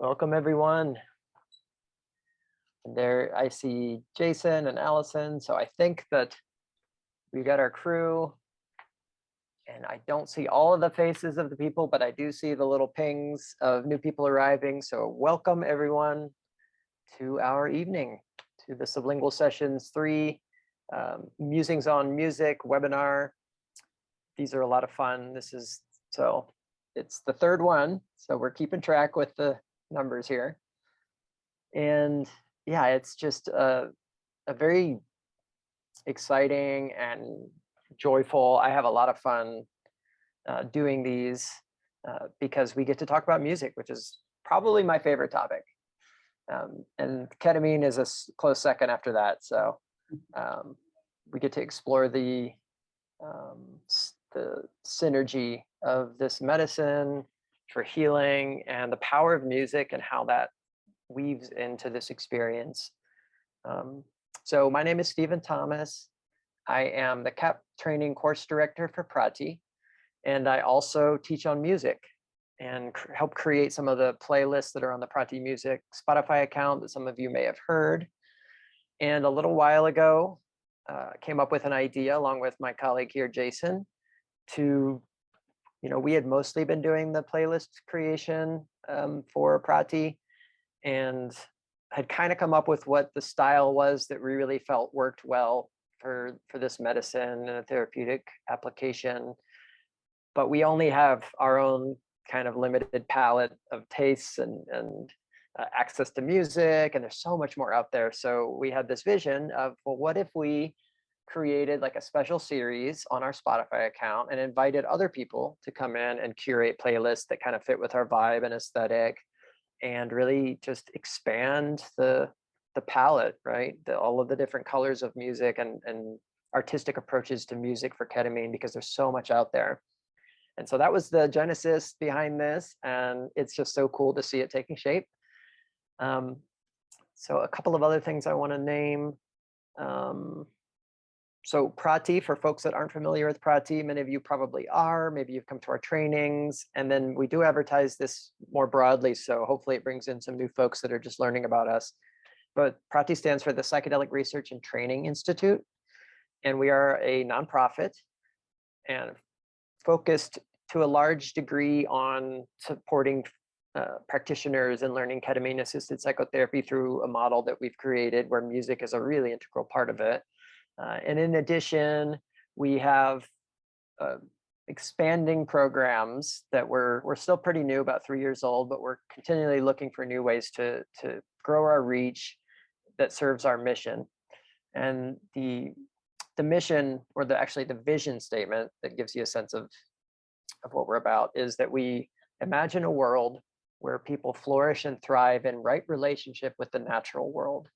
Welcome everyone. And there I see Jason and Allison. So I think that we got our crew and I don't see all of the faces of the people, but I do see the little pings of new people arriving. So welcome everyone to our evening, to the Sublingual Sessions 3 Musings on Music webinar. These are a lot of fun. It's the third one. So we're keeping track with the numbers here. And yeah, it's just a very exciting and joyful. I have a lot of fun doing these because we get to talk about music, which is probably my favorite topic. And ketamine is a close second after that. So we get to explore the synergy of this medicine for healing and the power of music and how that weaves into this experience. So my name is Stephen Thomas. I am the CAP training course director for PRATI, and I also teach on music and help create some of the playlists that are on the PRATI Music Spotify account that some of you may have heard. And a little while ago, came up with an idea along with my colleague here, Jason, to, we had mostly been doing the playlist creation for PRATI, and had kind of come up with what the style was that we really felt worked well for this medicine and a therapeutic application. But we only have our own kind of limited palette of tastes and access to music, and there's so much more out there. So we had this vision of, well, what if we created like a special series on our Spotify account and invited other people to come in and curate playlists that kind of fit with our vibe and aesthetic, and really just expand the palette, right? All of the different colors of music and artistic approaches to music for ketamine, because there's so much out there. And so that was the genesis behind this, and it's just so cool to see it taking shape. So a couple of other things I want to name. So PRATI, for folks that aren't familiar with PRATI, many of you probably are, maybe you've come to our trainings, and then we do advertise this more broadly, so hopefully it brings in some new folks that are just learning about us. But PRATI stands for the Psychedelic Research and Training Institute, and we are a nonprofit and focused to a large degree on supporting practitioners in learning ketamine-assisted psychotherapy through a model that we've created where music is a really integral part of it. And in addition, we have expanding programs that we're still pretty new, about 3 years old, but we're continually looking for new ways to grow our reach that serves our mission. And the mission, or actually the vision statement that gives you a sense of what we're about, is that we imagine a world where people flourish and thrive in right relationship with the natural world.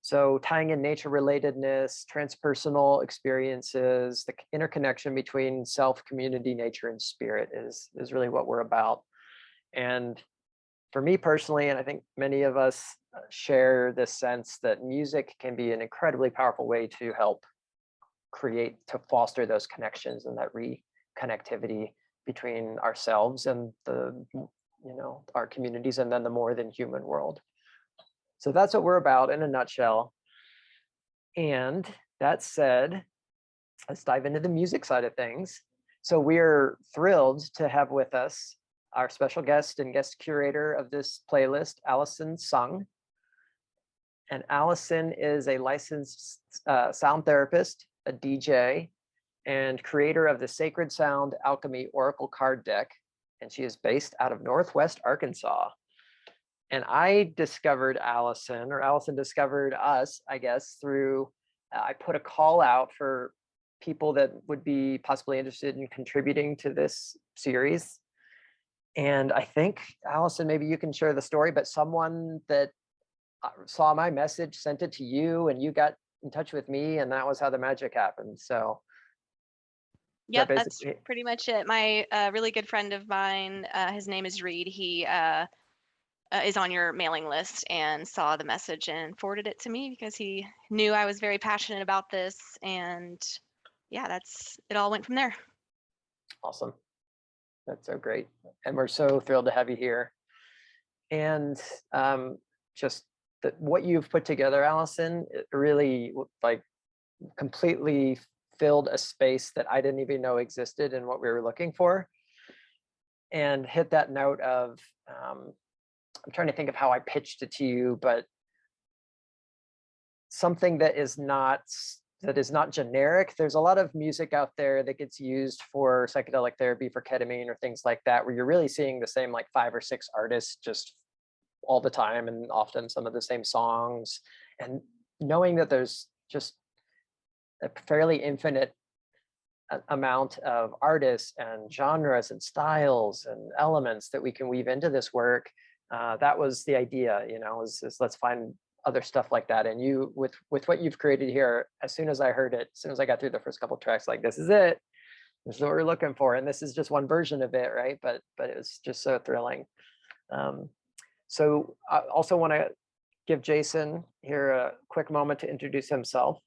So tying in nature relatedness, transpersonal experiences, the interconnection between self, community, nature, and spirit is really what we're about. And for me personally, and I think many of us share this sense that music can be an incredibly powerful way to help to foster those connections and that reconnectivity between ourselves and our communities, and then the more than human world. So that's what we're about in a nutshell. And that said, let's dive into the music side of things. So we're thrilled to have with us our special guest and guest curator of this playlist, Allison Sung. And Allison is a licensed sound therapist, a DJ, and creator of the Sacred Sound Alchemy Oracle card deck. And she is based out of Northwest Arkansas. And I discovered Allison, or Allison discovered us, I guess, through, I put a call out for people that would be possibly interested in contributing to this series. And I think, Allison, maybe you can share the story, but someone that saw my message sent it to you, and you got in touch with me, and that was how the magic happened. So yep, that's pretty much it. My really good friend of mine, his name is Reed. He is on your mailing list and saw the message and forwarded it to me because he knew I was very passionate about this. And yeah, it all went from there. Awesome. That's so great. And we're so thrilled to have you here. And just what you've put together, Allison, it really like completely filled a space that I didn't even know existed in what we were looking for, and hit that note of, I'm trying to think of how I pitched it to you, but something that is not generic. There's a lot of music out there that gets used for psychedelic therapy, for ketamine or things like that, where you're really seeing the same like 5 or 6 artists just all the time, and often some of the same songs. And knowing that there's just a fairly infinite amount of artists and genres and styles and elements that we can weave into this work, that was the idea, is let's find other stuff like that. And you, with what you've created here, as soon as I heard it, as soon as I got through the first couple tracks, like, this is it. This is what we're looking for. And this is just one version of it, right? But it was just so thrilling. So I also want to give Jason here a quick moment to introduce himself.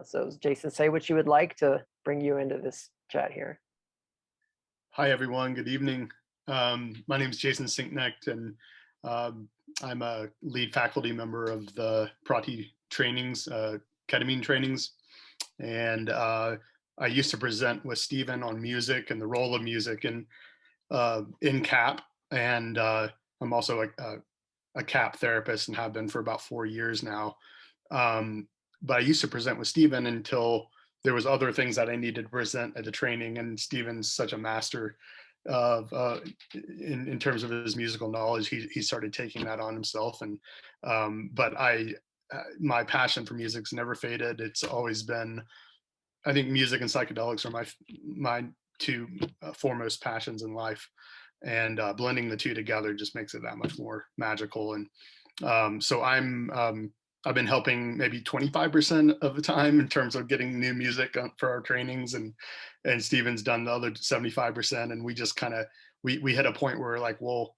So Jason, say what you would like to bring you into this chat here. Hi, everyone. Good evening. My name is Jason Sinknecht, and I'm a lead faculty member of the PRATI trainings, ketamine trainings. And I used to present with Stephen on music and the role of music in CAP. And I'm also a CAP therapist and have been for about 4 years now. But I used to present with Stephen until there was other things that I needed to present at the training. And Stephen's such a master of in terms of his musical knowledge. He started taking that on himself. And but my passion for music's never faded. It's always been, I think music and psychedelics are my two foremost passions in life. And blending the two together just makes it that much more magical. And so I've been helping maybe 25% of the time in terms of getting new music for our trainings, and Steven's done the other 75%. And we just kind of, we hit a point where we're like, well,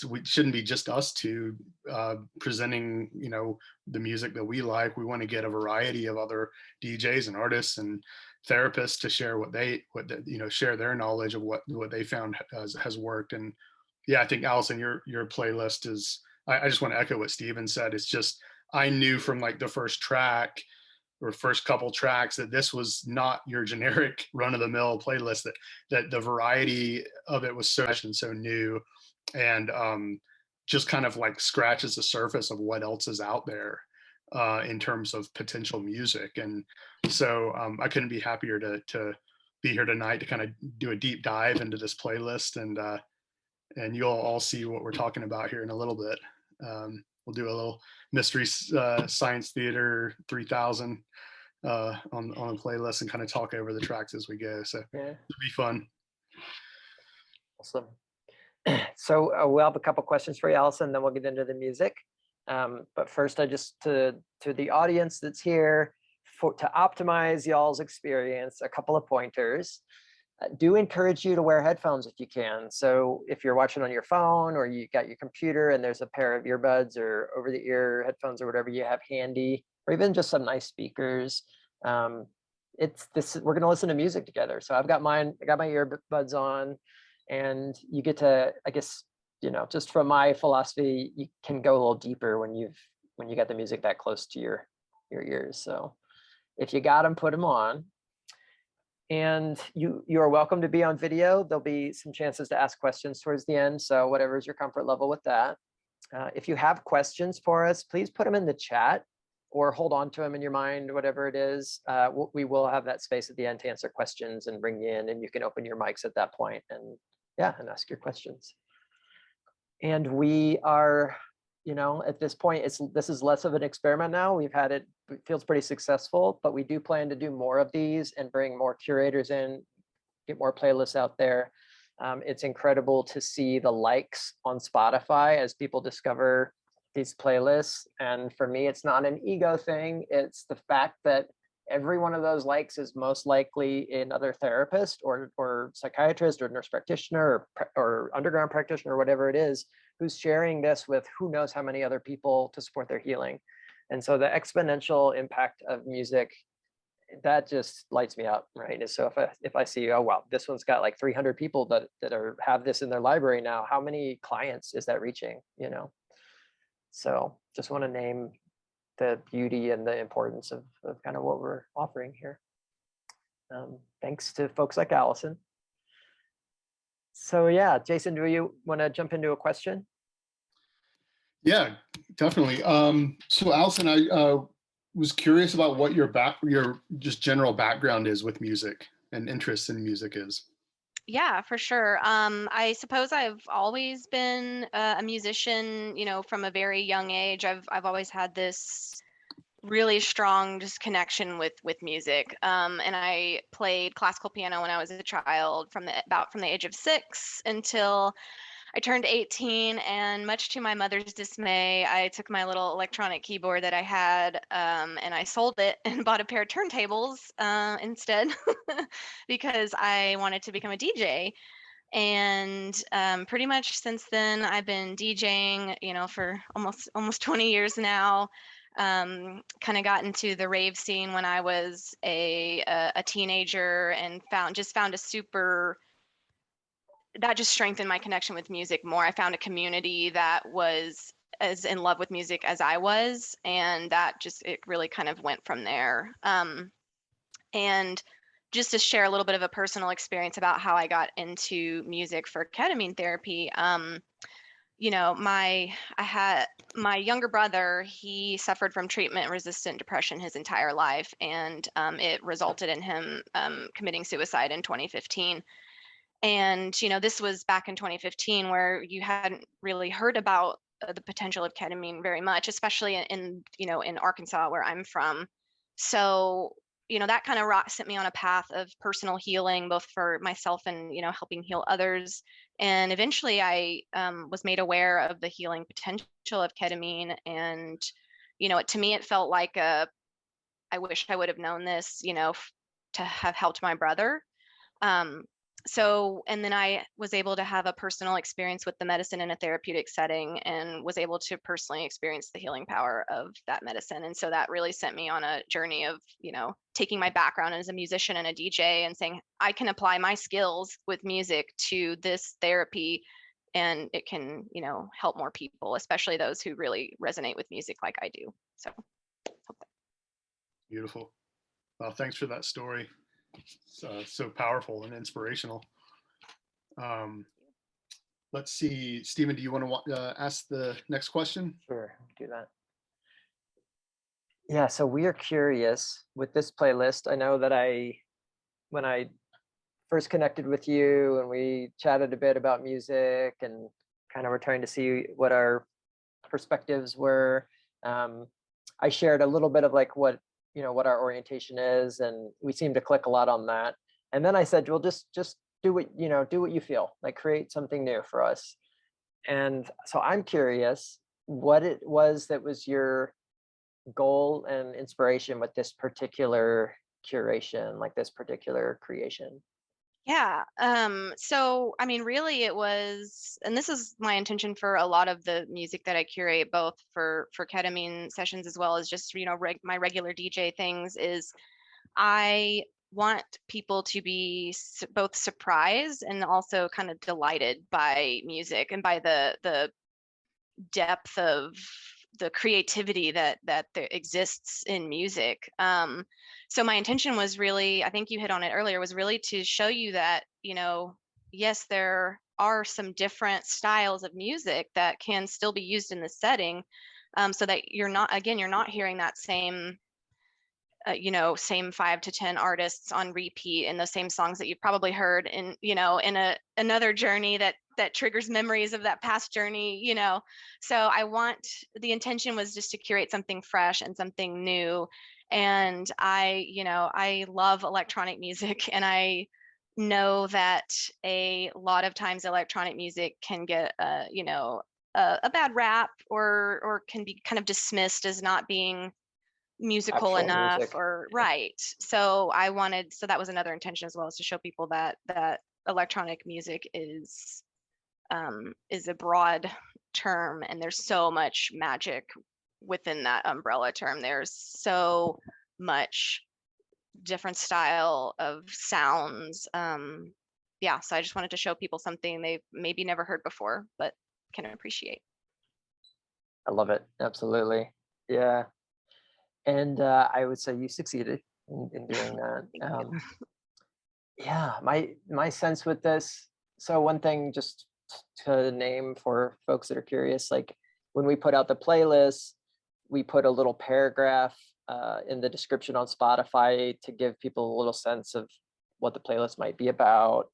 we shouldn't be just us two presenting, the music that we like. We want to get a variety of other DJs and artists and therapists to share share their knowledge of what they found has worked. And yeah, I think Allison, your playlist is, I just want to echo what Steven said. It's just, I knew from like the first track or first couple tracks that this was not your generic run-of-the-mill playlist, that the variety of it was so fresh and so new, and just kind of like scratches the surface of what else is out there in terms of potential music. And so I couldn't be happier to be here tonight to kind of do a deep dive into this playlist, and you'll all see what we're talking about here in a little bit. We'll do a little Mystery Science Theater 3000 on the playlist and kind of talk over the tracks as we go. So yeah, it'll be fun. Awesome. So we'll have a couple questions for you, Allison, then we'll get into the music. But first, I just, to the audience that's here, to optimize y'all's experience, a couple of pointers. Do encourage you to wear headphones if you can. So if you're watching on your phone, or you got your computer and there's a pair of earbuds or over the ear headphones or whatever you have handy, or even just some nice speakers, we're going to listen to music together. So I've got mine, I got my earbuds on, and you get to, I guess, just from my philosophy, you can go a little deeper when you got the music that close to your ears. So if you got them, put them on. And you are welcome to be on video. There'll be some chances to ask questions towards the end. So whatever is your comfort level with that. If you have questions for us, please put them in the chat or hold on to them in your mind, whatever it is. We will have that space at the end to answer questions and bring you in, and you can open your mics at that point and ask your questions. And we are, at this point, this is less of an experiment now. We've had it feels pretty successful, but we do plan to do more of these and bring more curators in, get more playlists out there. It's incredible to see the likes on Spotify as people discover these playlists. And for me, it's not an ego thing. It's the fact that every one of those likes is most likely another therapist or psychiatrist or nurse practitioner or underground practitioner or whatever it is, who's sharing this with who knows how many other people to support their healing. And so the exponential impact of music that just lights me up, right? And so if I see, oh wow, this one's got like 300 people that have this in their library now, how many clients is that reaching, you know? So just want to name the beauty and the importance of kind of what we're offering here. Thanks to folks like Allison. So yeah, Jason, do you want to jump into a question? Yeah, definitely. So Allison, I was curious about what your just general background is with music and interest in music is. Yeah, for sure. I suppose I've always been a musician, you know, from a very young age. I've always had this really strong just connection with music. And I played classical piano when I was a child from the age of 6 until I turned 18, and much to my mother's dismay, I took my little electronic keyboard that I had, and I sold it and bought a pair of turntables instead because I wanted to become a DJ. And pretty much since then, I've been DJing, you know, for almost 20 years now. Kind of got into the rave scene when I was a teenager, and found a super that just strengthened my connection with music more. I found a community that was as in love with music as I was, and it really kind of went from there. And just to share a little bit of a personal experience about how I got into music for ketamine therapy. You know, I had my younger brother, he suffered from treatment-resistant depression his entire life, and it resulted in him committing suicide in 2015. And, you know, this was back in 2015 where you hadn't really heard about the potential of ketamine very much, especially you know, in Arkansas where I'm from. So, you know, that kind of sent me on a path of personal healing, both for myself and, you know, helping heal others. And eventually I was made aware of the healing potential of ketamine. And, you know, to me, it felt like I wish I would have known this, you know, to have helped my brother. Um, and then I was able to have a personal experience with the medicine in a therapeutic setting, and was able to personally experience the healing power of that medicine. And so that really sent me on a journey of, you know, taking my background as a musician and a DJ and saying, I can apply my skills with music to this therapy, and it can, you know, help more people, especially those who really resonate with music like I do. So. Beautiful. Well, thanks for that story. So powerful and inspirational. Let's see, Stephen, do you want to ask the next question? Sure, do that. Yeah, so we are curious with this playlist. I know that when I first connected with you and we chatted a bit about music and kind of were trying to see what our perspectives were, I shared a little bit of like what our orientation is, and we seemed to click a lot on that. And then I said, well, just do what you feel, like create something new for us. And so I'm curious what it was that was your goal and inspiration with this particular curation, like this particular creation. Yeah. So I mean, really it was, and this is my intention for a lot of the music that I curate, both for ketamine sessions as well as just, you know, my regular DJ things, is I want people to be both surprised and also kind of delighted by music and by the depth of the creativity that there exists in music. So my intention was really, I think you hit on it earlier, was really to show you that, you know, yes, there are some different styles of music that can still be used in the setting, so that you're not hearing that same you know, same 5 to 10 artists on repeat in the same songs that you've probably heard in, you know, in another journey that triggers memories of that past journey, you know. So the intention was just to curate something fresh and something new. And I love electronic music, and I know that a lot of times electronic music can get a bad rap, or can be kind of dismissed as not being musical Actual enough, music. or right. So that was another intention as well, is to show people that electronic music is a broad term, and there's so much magic within that umbrella term. There's so much different style of sounds. Yeah, so I just wanted to show people something they've maybe never heard before, but can appreciate. I love it. Absolutely. Yeah. And I would say you succeeded in doing that. Yeah, my sense with this. So one thing just to name for folks that are curious, like when we put out the playlist, we put a little paragraph in the description on Spotify to give people a little sense of what the playlist might be about.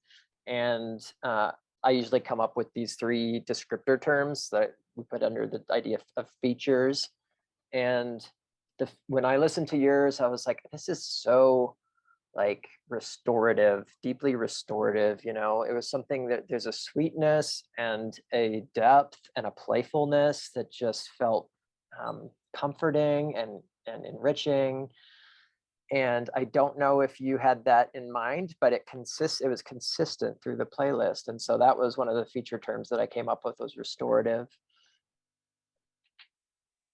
And I usually come up with these 3 descriptor terms that we put under the idea of features. And when I listened to yours, I was like, this is so like restorative, deeply restorative. It was something that there's a sweetness and a depth and a playfulness that just felt comforting and enriching. And I don't know if you had that in mind, but it was consistent through the playlist. And so that was one of the feature terms that I came up with, was restorative.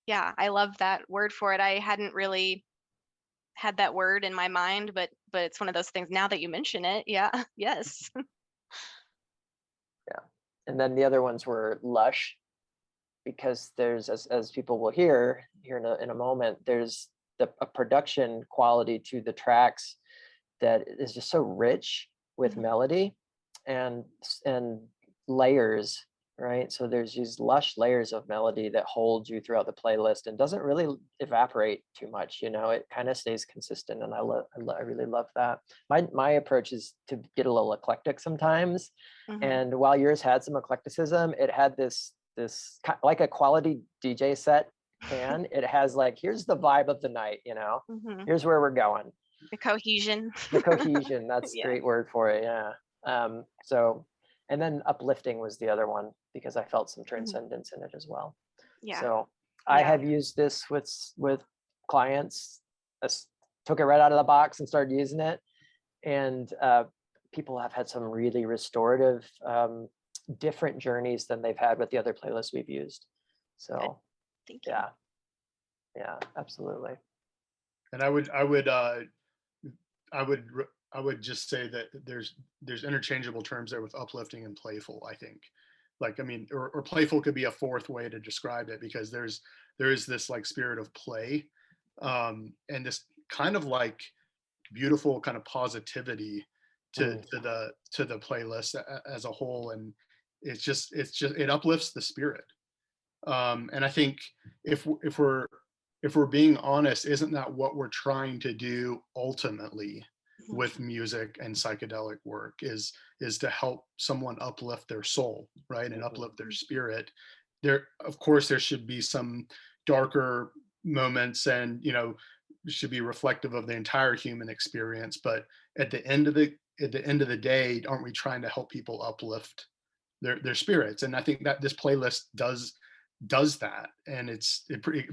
Yeah, I love that word for it. I hadn't really had that word in my mind, but it's one of those things now that you mention it. Yeah. Yes. Yeah. And then the other ones were lush, because there's, as people will hear here in a moment, there's a production quality to the tracks that is just so rich with melody and layers, right? So there's these lush layers of melody that hold you throughout the playlist and doesn't really evaporate too much. It kind of stays consistent, and I really love that. My approach is to get a little eclectic sometimes, and while yours had some eclecticism, it had this like a quality DJ set can. It has like, here's the vibe of the night, here's where we're going. The cohesion. The cohesion, that's Yeah. a great word for it. Yeah. So, and then uplifting was the other one, because I felt some transcendence in it as well. Yeah. So I have used this with clients. I took it right out of the box and started using it, and people have had some really restorative, different journeys than they've had with the other playlists we've used. So thank you. Yeah, absolutely. And I would just say that there's interchangeable terms there with uplifting and playful, I think. Like, I mean, or playful could be a 4th way to describe it, because there is this like spirit of play, and this kind of like beautiful kind of positivity to the playlist as a whole. And it uplifts the spirit. And I think if we're being honest, isn't that what we're trying to do ultimately with music and psychedelic work, is to help someone uplift their soul, right? And uplift their spirit. Of course, there should be some darker moments, and should be reflective of the entire human experience. But at the end of the day, aren't we trying to help people uplift their spirits? And I think that this playlist does that, and it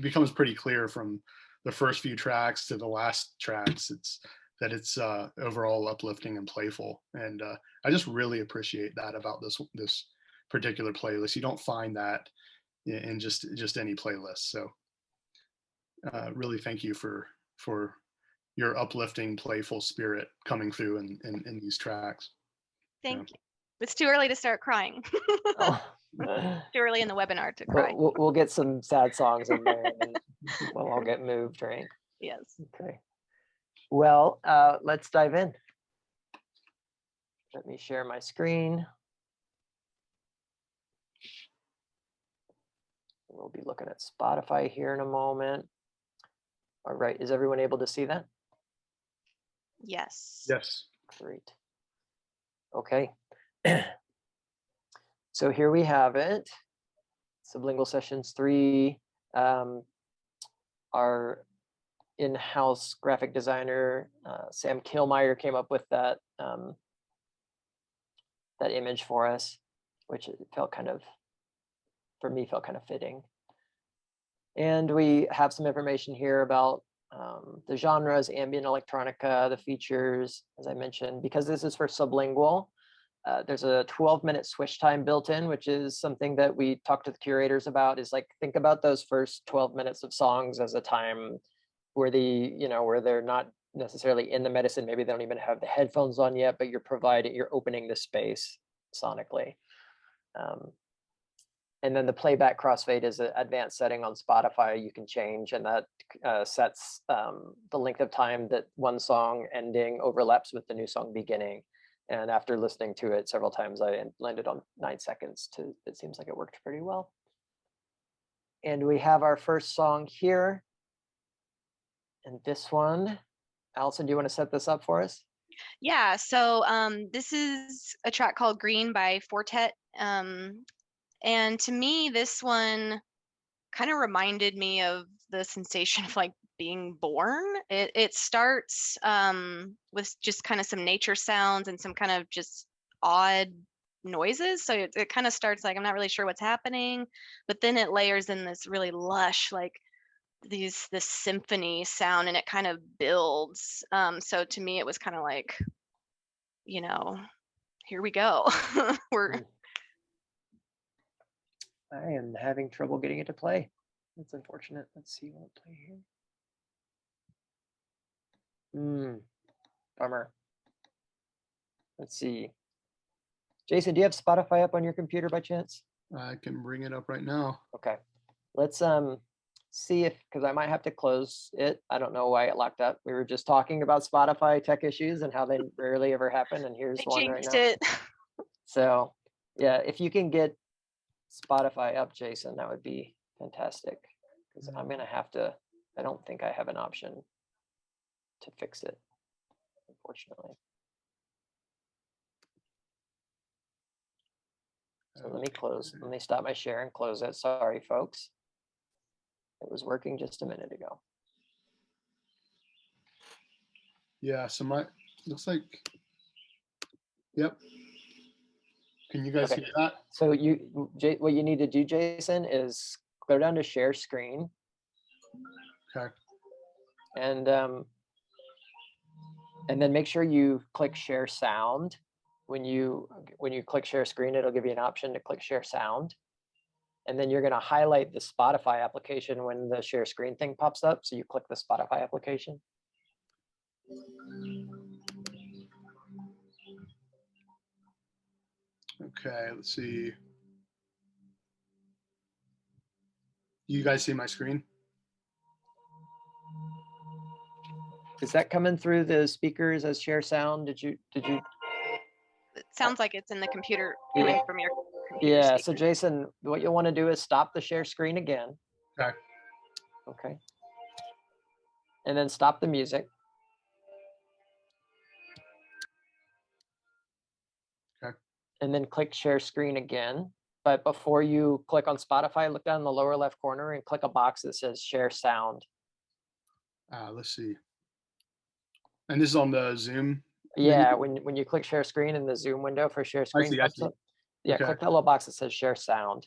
becomes pretty clear from the first few tracks to the last tracks. It's overall uplifting and playful, and I just really appreciate that about this particular playlist. You don't find that in just any playlist. So really thank you for your uplifting, playful spirit coming through in these tracks. Thank you. It's too early to start crying. Too early in the webinar to cry. We'll get some sad songs in there, and we'll all get moved, right? Yes. Okay. Well, let's dive in. Let me share my screen. We'll be looking at Spotify here in a moment. All right, is everyone able to see that? Yes. Yes. Great. Okay. So here we have it. Sublingual Sessions 3. Our in-house graphic designer, Sam Kilmeyer, came up with that image for us, which felt kind of fitting. And we have some information here about the genres, ambient electronica, the features, as I mentioned. Because this is for Sublingual, there's a 12-minute switch time built in, which is something that we talked to the curators about. Is like, think about those first 12 minutes of songs as a time where where they're not necessarily in the medicine. Maybe they don't even have the headphones on yet, but you're opening the space sonically. And then the playback crossfade is an advanced setting on Spotify you can change, and that sets the length of time that one song ending overlaps with the new song beginning. And after listening to it several times, I landed on 9 seconds. It seems like it worked pretty well. And we have our first song here. And this one, Allison, do you want to set this up for us? Yeah, so this is a track called Green by Fortet. And to me, this one kind of reminded me of the sensation of like being born. It starts with just kind of some nature sounds and some kind of just odd noises. So it kind of starts like I'm not really sure what's happening, but then it layers in this really lush, like this symphony sound, and it kind of builds. So to me, it was kind of like, you know, here we go. I am having trouble getting it to play. That's unfortunate. Let's see, won't play here. Bummer. Let's see. Jason, do you have Spotify up on your computer by chance? I can bring it up right now. Okay. Let's see if, because I might have to close it. I don't know why it locked up. We were just talking about Spotify tech issues and how they rarely ever happen, and here's one right now. It. So yeah, if you can get Spotify up, Jason, that would be fantastic, because I'm gonna have to, I don't think I have an option to fix it, unfortunately. So let me stop my share and close it. Sorry, folks. It was working just a minute ago. Yeah, so looks like, yep. Can you guys hear that? So what you need to do, Jason, is go down to share screen. Okay. And then make sure you click share sound. When you click share screen, it'll give you an option to click share sound. And then you're going to highlight the Spotify application when the share screen thing pops up. So you click the Spotify application. Okay, let's see. You guys see my screen? Is that coming through the speakers as share sound? Did you? It sounds like it's in the computer coming from your computer. Yeah, speakers. so Jason, what you'll want to do is stop the share screen again. Okay. Okay. And then stop the music. Okay. And then click share screen again. But before you click on Spotify, look down in the lower left corner and click a box that says share sound. Let's see. And this is on the Zoom? Yeah, when you click share screen in the Zoom window for share screen, I see. Yeah, okay. Click that little box that says share sound.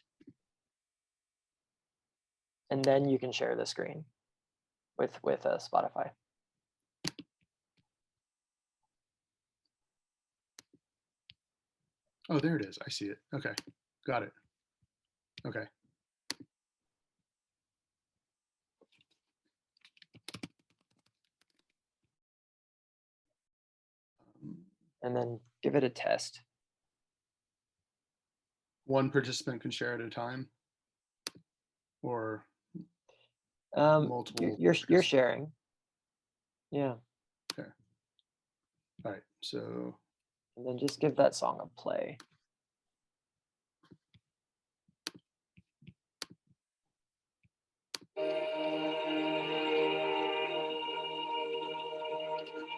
And then you can share the screen with Spotify. Oh, there it is. I see it. Okay, got it. Okay. And then give it a test. One participant can share at a time, or multiple. You're sharing. Yeah. Okay. All right. So. And then just give that song a play.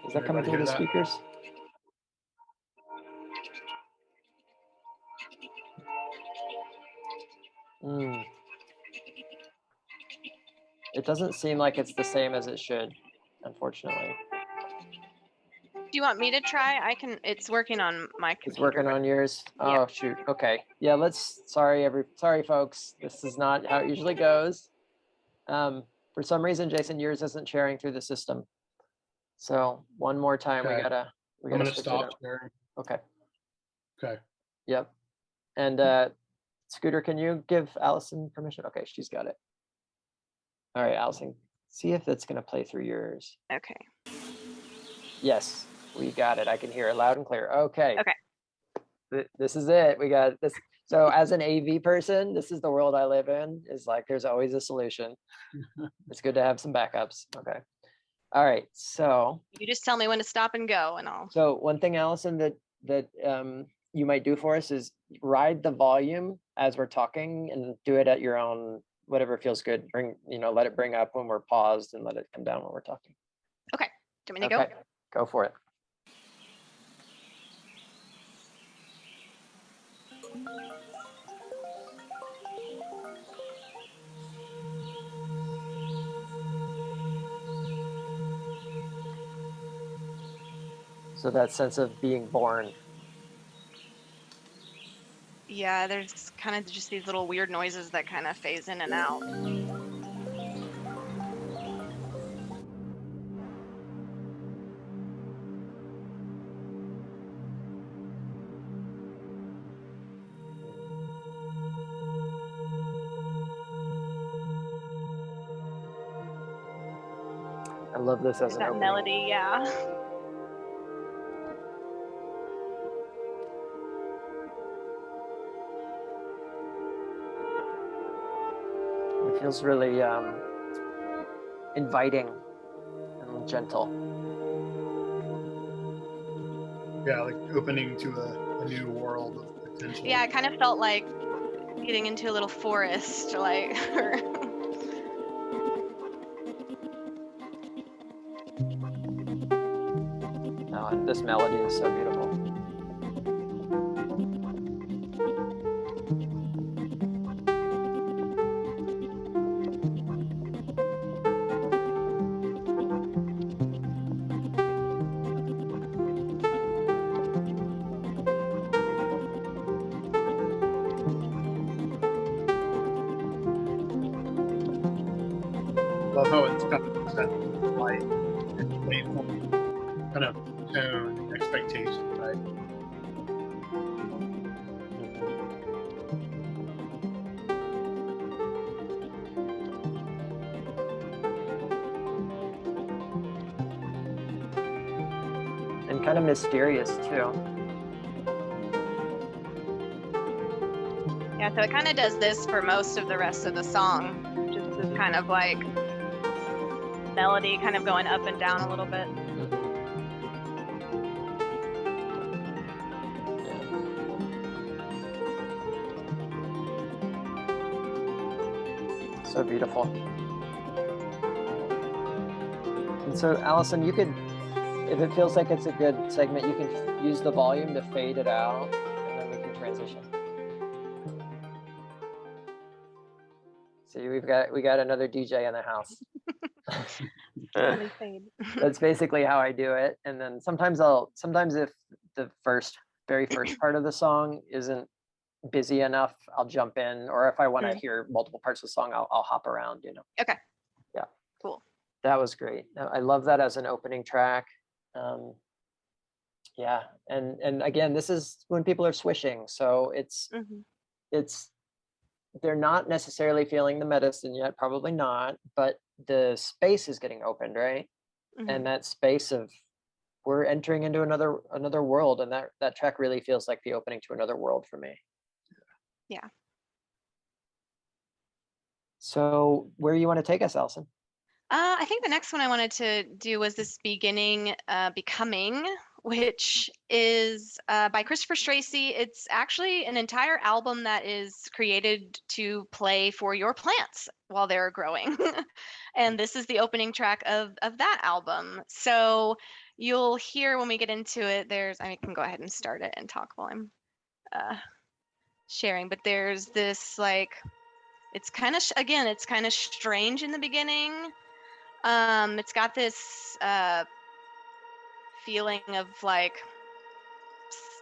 Is that coming through the speakers? It doesn't seem like it's the same as it should, unfortunately. Do you want me to try? I can. It's working on my computer. It's working on yours. Oh, shoot. Okay. Yeah. Sorry, folks. This is not how it usually goes. For some reason, Jason, yours isn't sharing through the system. So one more time, Okay. we gotta switch stop it up. sharing. Okay. Okay. Yep. And Scooter, can you give Allison permission? Okay, she's got it. All right, Allison, see if it's gonna play through yours. Okay. Yes, we got it. I can hear it loud and clear. Okay. Okay. This is it. We got this. So as an AV person, this is the world I live in. Is like there's always a solution. It's good to have some backups. Okay. All right. So You just tell me when to stop and go, and I'll. So one thing, Allison, that you might do for us is ride the volume as we're talking and do it at your own, whatever feels good. Let it bring up when we're paused and let it come down when we're talking. Okay. Do you want me to Okay, go for it. So that sense of being born. Yeah, there's kind of just these little weird noises that kind of phase in and out. I love this as an That opening. melody, yeah. It feels really inviting and gentle. Yeah, like opening to a new world of potential. Yeah, it kind of felt like getting into a little forest, like. Oh, and this melody is so beautiful. Love how it's kind of that light and playful kind of tone and expectation, right? And kind of mysterious too. Yeah, so it kind of does this for most of the rest of the song. Just this kind of like melody kind of going up and down a little bit. So beautiful. And so, Allison, you could, if it feels like it's a good segment, you can use the volume to fade it out, and then we can transition. See, we got another DJ in the house. That's basically how I do it. And then sometimes if the very first part of the song isn't busy enough, I'll jump in, or if I want to hear multiple parts of the song, I'll hop around, Okay. Yeah. Cool. That was great. I love that as an opening track. Yeah. And again, this is when people are swishing. So it's they're not necessarily feeling the medicine yet, probably not, but the space is getting opened, right? And that space of we're entering into another world, and that track really feels like the opening to another world for me. Yeah. So where you want to take us, Allison? I think the next one I wanted to do was this beginning, Becoming, which is by Christopher Stracy. It's actually an entire album that is created to play for your plants while they're growing. And this is the opening track of that album. So you'll hear when we get into it, I can go ahead and start it and talk while I'm sharing, but there's this like, it's kind of, again, it's kind of strange in the beginning. It's got this feeling of like,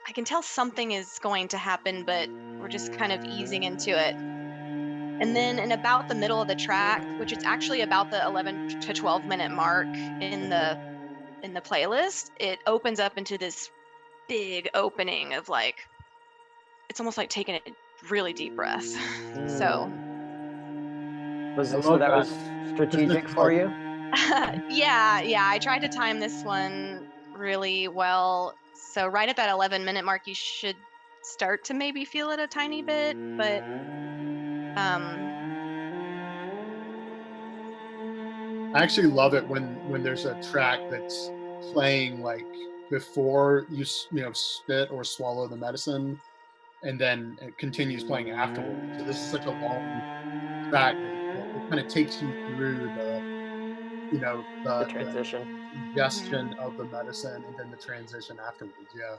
I can tell something is going to happen, but we're just kind of easing into it. And then in about the middle of the track, which is actually about the 11 to 12 minute mark in the playlist, it opens up into this big opening of like, it's almost like taking a really deep breath. So that was strategic for you? yeah, I tried to time this one really well. So right at that 11-minute mark, you should start to maybe feel it a tiny bit, but I actually love it when there's a track that's playing like before you spit or swallow the medicine, and then it continues playing afterwards. So this is such a long track that it kind of takes you through The the transition. ingestion of the medicine and then the transition afterwards. Yeah.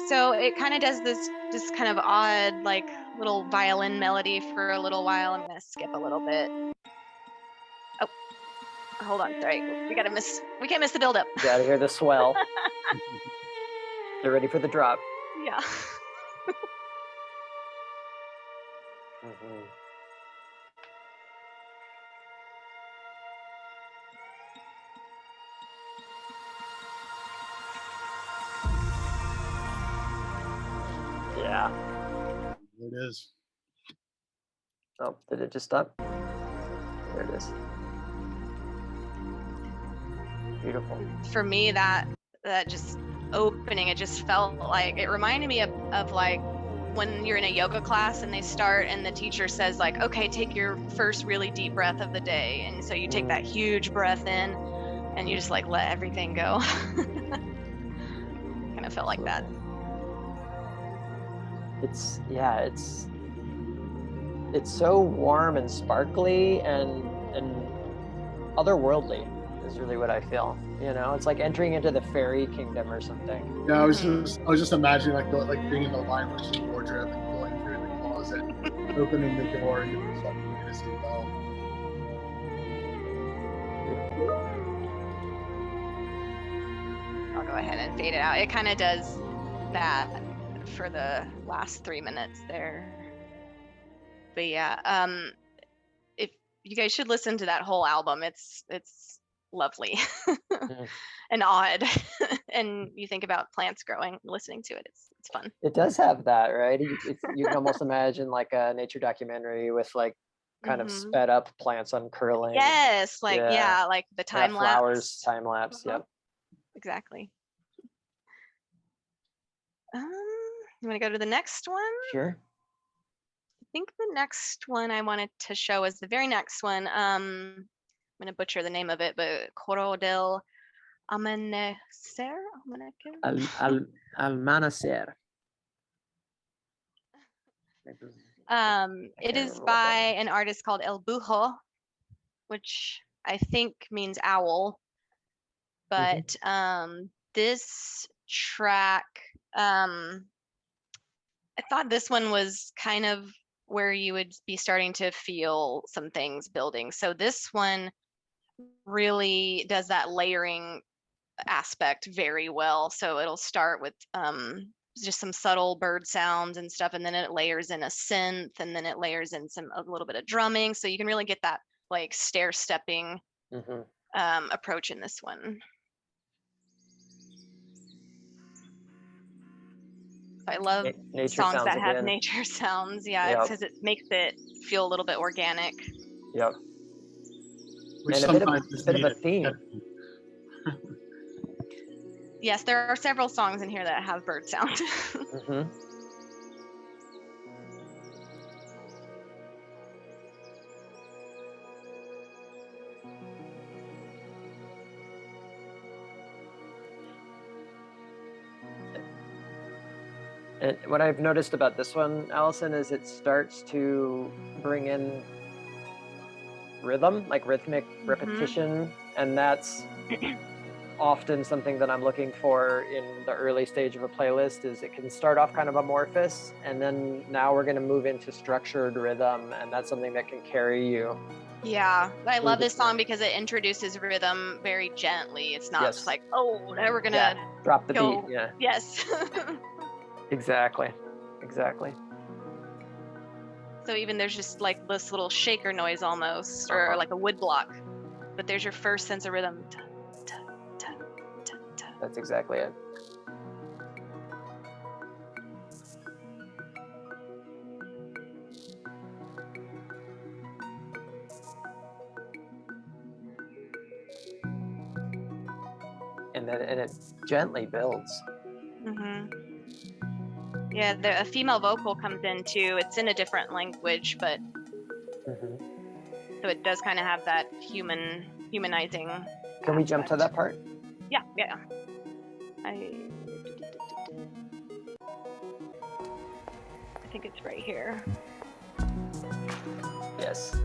So it kind of does this just kind of odd, like little violin melody for a little while. I'm gonna skip a little bit. Oh, hold on, sorry. We can't miss the buildup. You gotta hear the swell. Get ready for the drop. Yeah. Yeah. There it is. Oh, did it just stop? There it is. Beautiful. For me, that just opening, it just felt like, it reminded me of like when you're in a yoga class and they start and the teacher says like, okay, take your first really deep breath of the day. And so you take that huge breath in and you just like let everything go. Kind of felt like that. It's so warm and sparkly and otherworldly is really what I feel. It's like entering into the fairy kingdom or something. Yeah, I was just imagining like being in the line machine wardrobe and going through the closet, opening the door into the fantasy realm. I'll go ahead and fade it out. It kind of does that for the last 3 minutes there. But yeah, if you guys should listen to that whole album, it's lovely and odd. And you think about plants growing, listening to it, it's fun. It does have that, right? You can almost imagine like a nature documentary with like kind of sped up plants uncurling. Yes, like like the time lapse. Flowers, time lapse. Yep. Exactly. You want to go to the next one? Sure. I think the next one I wanted to show is the very next one. I'm going to butcher the name of it, but Coro del Amanecer? Almanacer. It is by an artist called El Bujo, which I think means owl. But this track, I thought this one was kind of where you would be starting to feel some things building. So this one really does that layering aspect very well. So it'll start with just some subtle bird sounds and stuff, and then it layers in a synth, and then it layers in a little bit of drumming. So you can really get that like stair-stepping approach in this one. I love songs that have nature sounds. Yeah, because it makes it feel a little bit organic. Yep. Which and a bit of a theme. Yes, there are several songs in here that have bird sound. And what I've noticed about this one, Allison, is it starts to bring in rhythm, like rhythmic repetition, and that's often something that I'm looking for in the early stage of a playlist. Is it can start off kind of amorphous, and then now we're going to move into structured rhythm, and that's something that can carry you. Yeah, I love this song because it introduces rhythm very gently. It's not just like, oh, now we're gonna drop the beat. Yeah. Yes. Exactly. So even there's just like this little shaker noise almost, or like a wood block, but there's your first sense of rhythm. That's exactly it. and it gently builds. Yeah, a female vocal comes in too. It's in a different language, but so it does kind of have that humanizing. Can we jump to that part? Yeah. I think it's right here. Yes.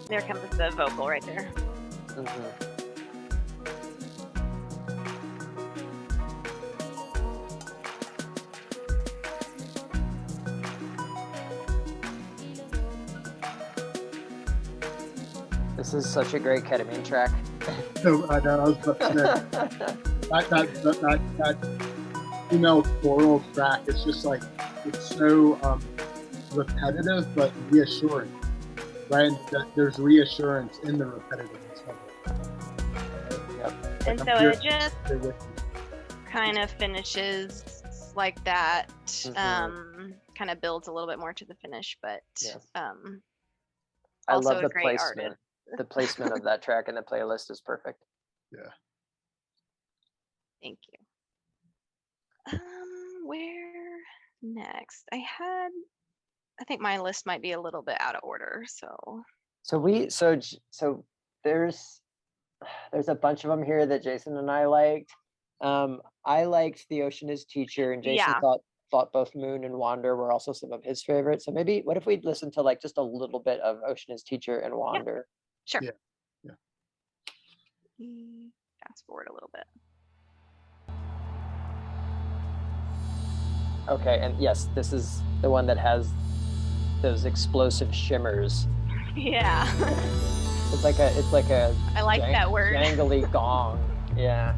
There comes the vocal right there. This is such a great ketamine track. So I was about to say, that female choral track is just like, it's so repetitive but reassuring, right? And there's reassurance in the repetitiveness of it. Yep. And so it just kind of finishes like that. Kind of builds a little bit more to the finish, but I also love the a great placement. artist. The placement of that track in the playlist is perfect. Yeah. Thank you. Where next? I think my list might be a little bit out of order, so there's a bunch of them here that Jason and I liked. I liked The Ocean is Teacher, and Jason thought both Moon and Wander were also some of his favorites. So maybe what if we listen to like just a little bit of Ocean is Teacher and Wander? Sure. Yeah. Fast forward a little bit. Okay, and yes, this is the one that has those explosive shimmers. Yeah. It's like a I like that word. Jangly gong. Yeah.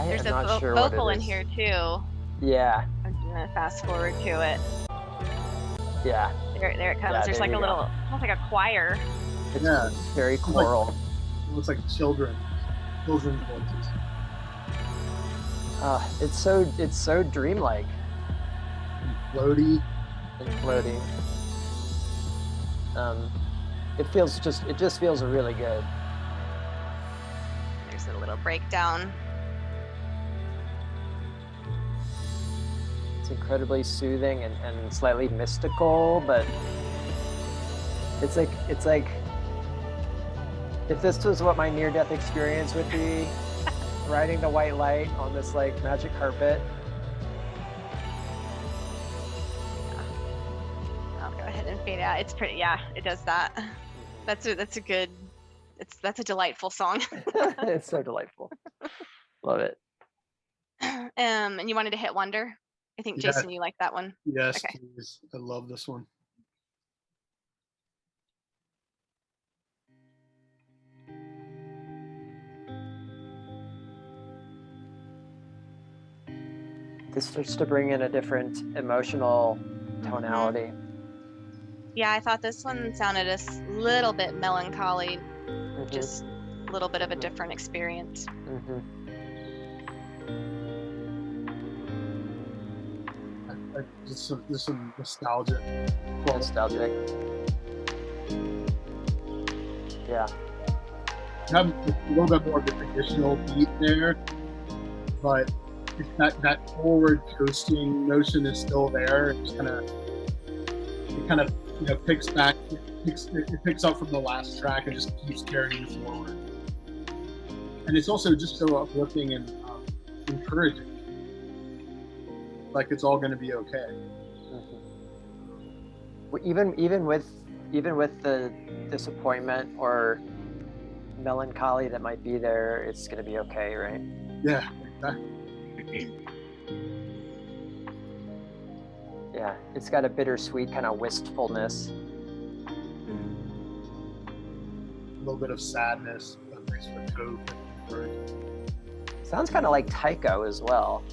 There's a vocal in here too. Yeah. I'm just gonna fast forward to it. Yeah. There it comes. Yeah, There's like a little, almost like a choir. It's very choral. It looks like children's voices. It's so dreamlike. And floaty. It just feels really good. There's a little breakdown. It's incredibly soothing and slightly mystical, but it's like if this was what my near-death experience would be, riding the white light on this like magic carpet. I'll go ahead and fade out. It's pretty. Yeah, it does that. That's a delightful song. It's so delightful. Love it. And you wanted to hit Wonder? I think Jason, you like that one. Yes, okay. Please. I love this one. This starts to bring in a different emotional tonality. Yeah, I thought this one sounded a little bit melancholy, just a little bit of a different experience. Just some nostalgic. Nostalgic. Yeah. You have a little bit more of a traditional beat there, but that forward coasting notion is still there. It just kind of picks back. It picks up from the last track and just keeps carrying forward. And it's also just so uplifting and encouraging. Like it's all going to be okay. Even with the disappointment or melancholy that might be there, it's going to be okay, right? Yeah, exactly. Yeah, it's got a bittersweet kind of wistfulness. A little bit of sadness, but mixed with hope and encouragement. Sounds kind of like Taiko as well.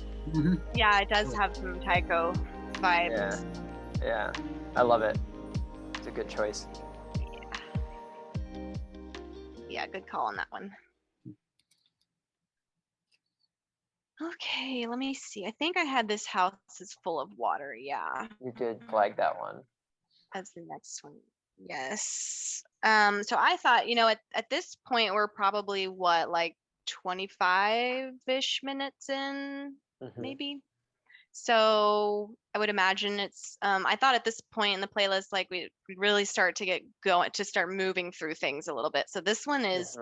Yeah, it does have some Taiko vibes. Yeah, I love it. It's a good choice. Yeah, good call on that one. Okay, let me see. I think I had this house is full of water. Yeah. You did flag that one. That's the next one. Yes. So I thought, at this point we're probably what, like 25-ish minutes in, maybe. So I would imagine it's I thought at this point in the playlist, like we really start to get going, to start moving through things a little bit. So this one is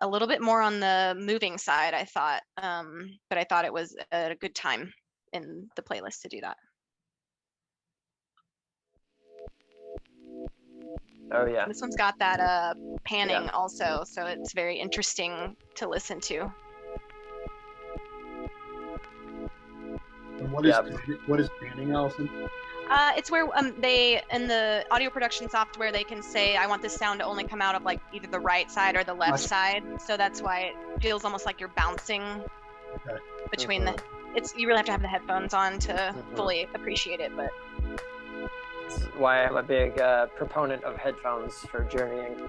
a little bit more on the moving side, I thought. But I thought it was a good time in the playlist to do that. Oh yeah. This one's got that panning also, so it's very interesting to listen to. And what is panning, Allison? It's where they, in the audio production software, they can say, I want this sound to only come out of like either the right side or the left side. So that's why it feels almost like you're bouncing between the. You really have to have the headphones on to fully appreciate it, but. That's why I'm a big proponent of headphones for journeying.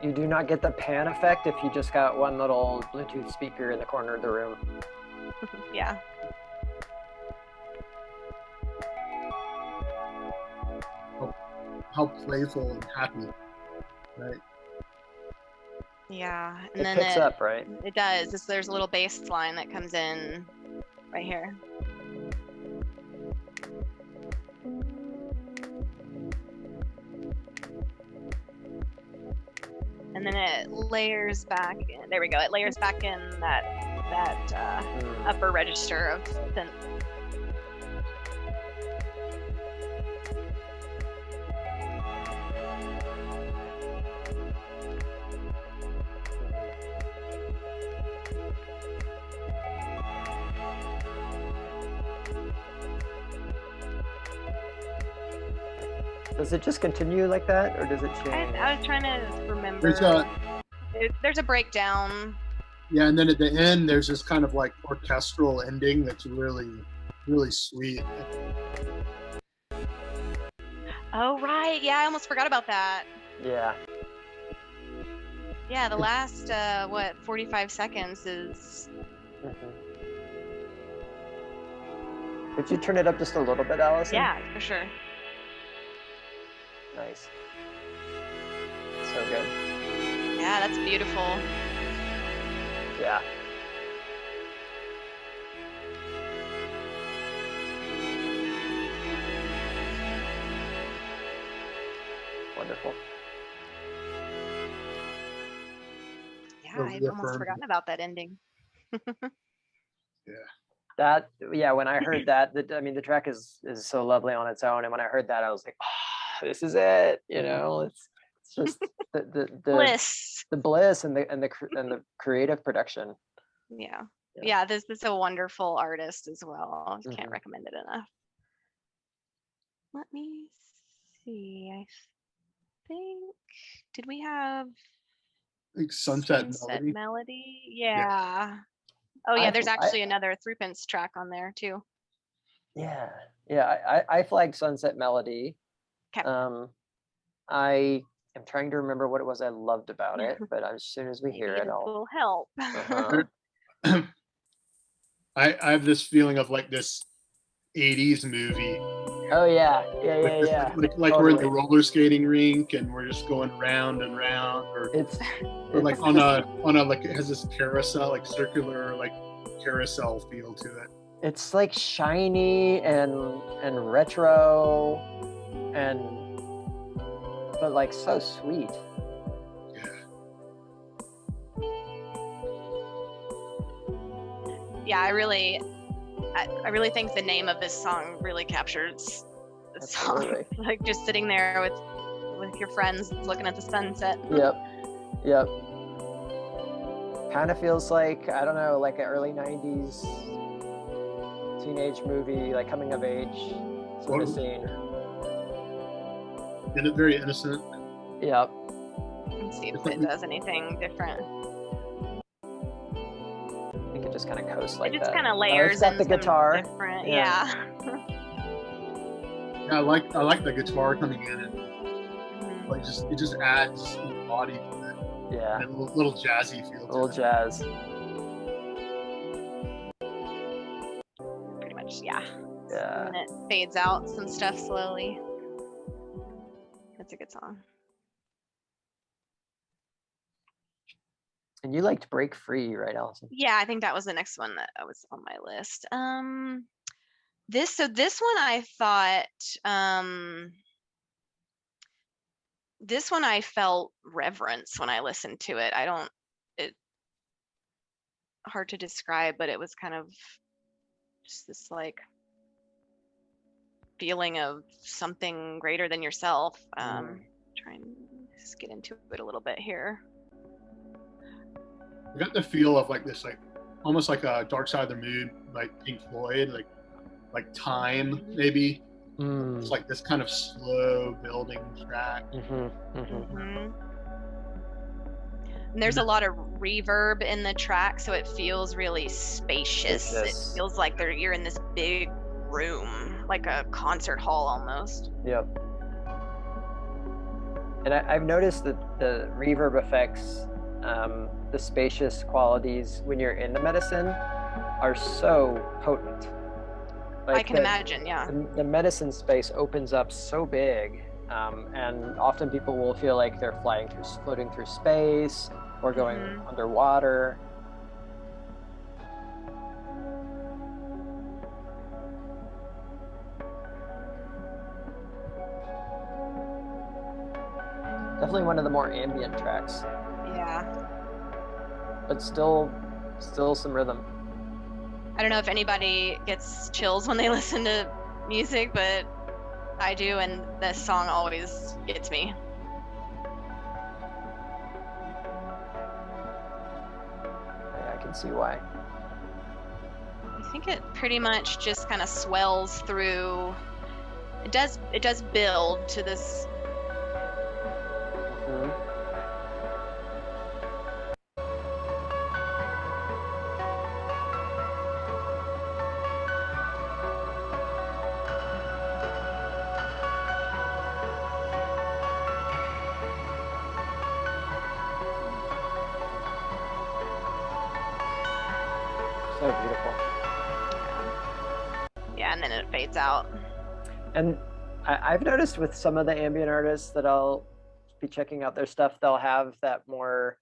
You do not get the pan effect if you just got one little Bluetooth speaker in the corner of the room. Yeah. How playful and happy, right? Yeah, and it then picks up, right? It does. There's a little bass line that comes in right here. And then it layers back in. There we go. It layers back in that upper register of synth. Does it just continue like that, or does it change? I was trying to remember. There's a breakdown. Yeah, and then at the end, there's this kind of like orchestral ending that's really, really sweet. Oh, right. Yeah, I almost forgot about that. Yeah. Yeah, the last, 45 seconds is... Could you turn it up just a little bit, Allison? Yeah, for sure. Nice. So good. Yeah, that's beautiful. Yeah. Wonderful. Yeah, I've almost forgotten about that ending. Yeah. When I heard that, the track is so lovely on its own, and when I heard that, I was like, oh, this is it. It's just the bliss, the bliss, and the creative production. Yeah, this is a wonderful artist as well. I can't recommend it enough. Let me see. I think, did we have like Sunset Melody? Yeah. Oh yeah, there's actually another 3-pence track on there too. Yeah. I flagged Sunset Melody. Okay. I am trying to remember what it was I loved about it, but as soon as we hear it, will help. I have this feeling of like this 80s movie. Oh yeah. Like totally. We're in the roller skating rink and we're just going round and round, or like on a like it has this carousel, like circular, like carousel feel to it. It's like shiny and retro, but like so sweet. Yeah, I really think the name of this song really captures the song. Like just sitting there with your friends looking at the sunset. Yep. Kind of feels like, I don't know, like an early 90s teenage movie, like coming of age sort of scene. And it's very innocent. Yep. Let's see if it does anything different. I think it just kind of coasts like that. It just kind of layers in the guitar. Different, yeah. Yeah, I like the guitar coming in. like it just adds body to it. Yeah. And a little jazzy feel. A little jazz. Pretty much, yeah. Yeah. And then it fades out some stuff slowly. That's a good song. And you liked Break Free, right, Allison? Yeah, I think that was the next one that was on my list. This one I thought, this one I felt reverence when I listened to it. Hard to describe, but it was kind of just this like feeling of something greater than yourself. Try and just get into it a little bit here. I got the feel of like this, like almost like a Dark Side of the Moon, like Pink Floyd, like Time maybe. It's like this kind of slow building track. And there's a lot of reverb in the track, so it feels really spacious. It feels like you're in this big room, like a concert hall almost. Yep. And I've noticed that the reverb affects, the spacious qualities when you're in the medicine are so potent. Like I can imagine, yeah. The medicine space opens up so big, and often people will feel like they're floating through space or going underwater. Definitely one of the more ambient tracks. Yeah. But still some rhythm. I don't know if anybody gets chills when they listen to music, but I do, and this song always gets me. Yeah, I can see why. I think it pretty much just kind of swells through. It does build to this. So beautiful. Yeah, and then it fades out. And I've noticed with some of the ambient artists that I'll be checking out their stuff, they'll have that more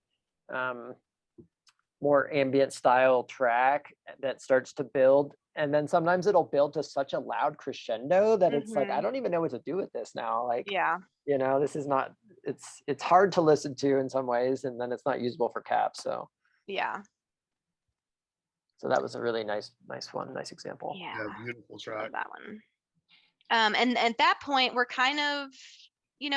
ambient style track that starts to build. And then sometimes it'll build to such a loud crescendo that it's like, I don't even know what to do with this now. Like, yeah, this is not, it's hard to listen to in some ways, and then it's not usable for caps. So yeah. So that was a really nice one, nice example. Yeah, beautiful track. Love that one. And at that point, we're kind of,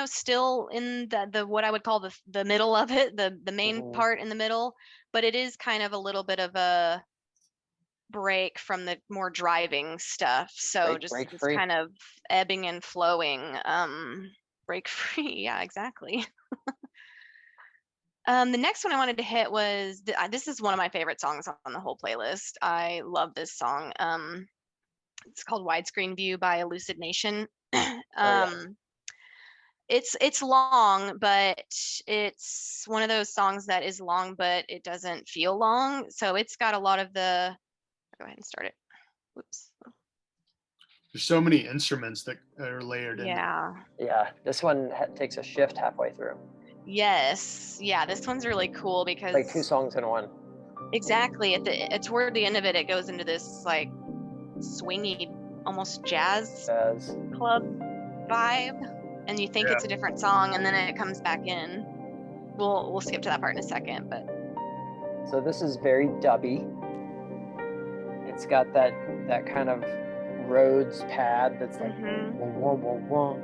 still in the what I would call the middle of it, the main part in the middle, but it is kind of a little bit of a break from the more driving stuff. So just kind of ebbing and flowing, break free. Yeah, exactly. The next one I wanted to hit was, this is one of my favorite songs on the whole playlist. I love this song. It's called Widescreen View by Lucid Nation. It's long, but it's one of those songs that is long, but it doesn't feel long. So it's got a lot of the, go ahead and start it. Whoops. There's so many instruments that are layered in. Yeah, this one takes a shift halfway through. Yes, yeah, this one's really cool because like two songs in one. Exactly. Toward the end of it, it goes into this like swingy, almost jazz club vibe, and you think it's a different song, and then it comes back in. We'll skip to that part in a second, but so this is very dubby. It's got that kind of Rhodes pad that's like wah, wah, wah, wah.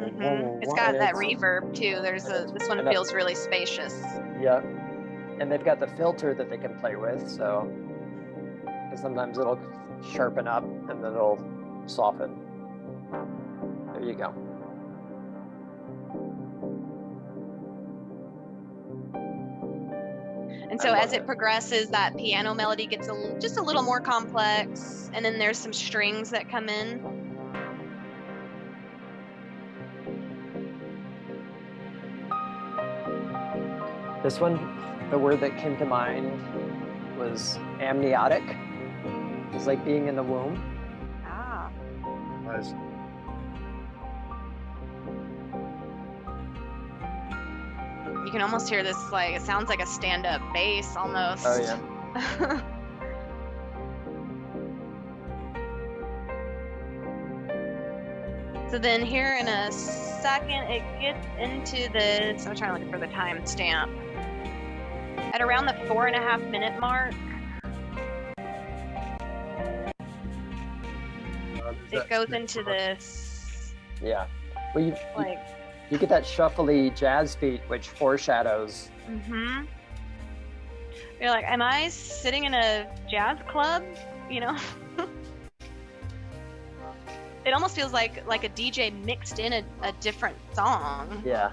It's got that reverb too. This one feels really spacious. Yep. And they've got the filter that they can play with, so sometimes it'll sharpen up and then it'll soften. There you go. And so as it progresses, that piano melody gets just a little more complex, and then there's some strings that come in. This one, the word that came to mind was amniotic. It's like being in the womb. Ah. Nice. You can almost hear this, like, it sounds like a stand-up bass almost. Oh yeah. So then here in a second, it gets into this, I'm trying to look for the timestamp. At around the 4.5 minute mark, it goes into this, Yeah. Well, like, you get that shuffly jazz beat, which foreshadows. You're like, am I sitting in a jazz club? You know? It almost feels like a DJ mixed in a different song. Yeah.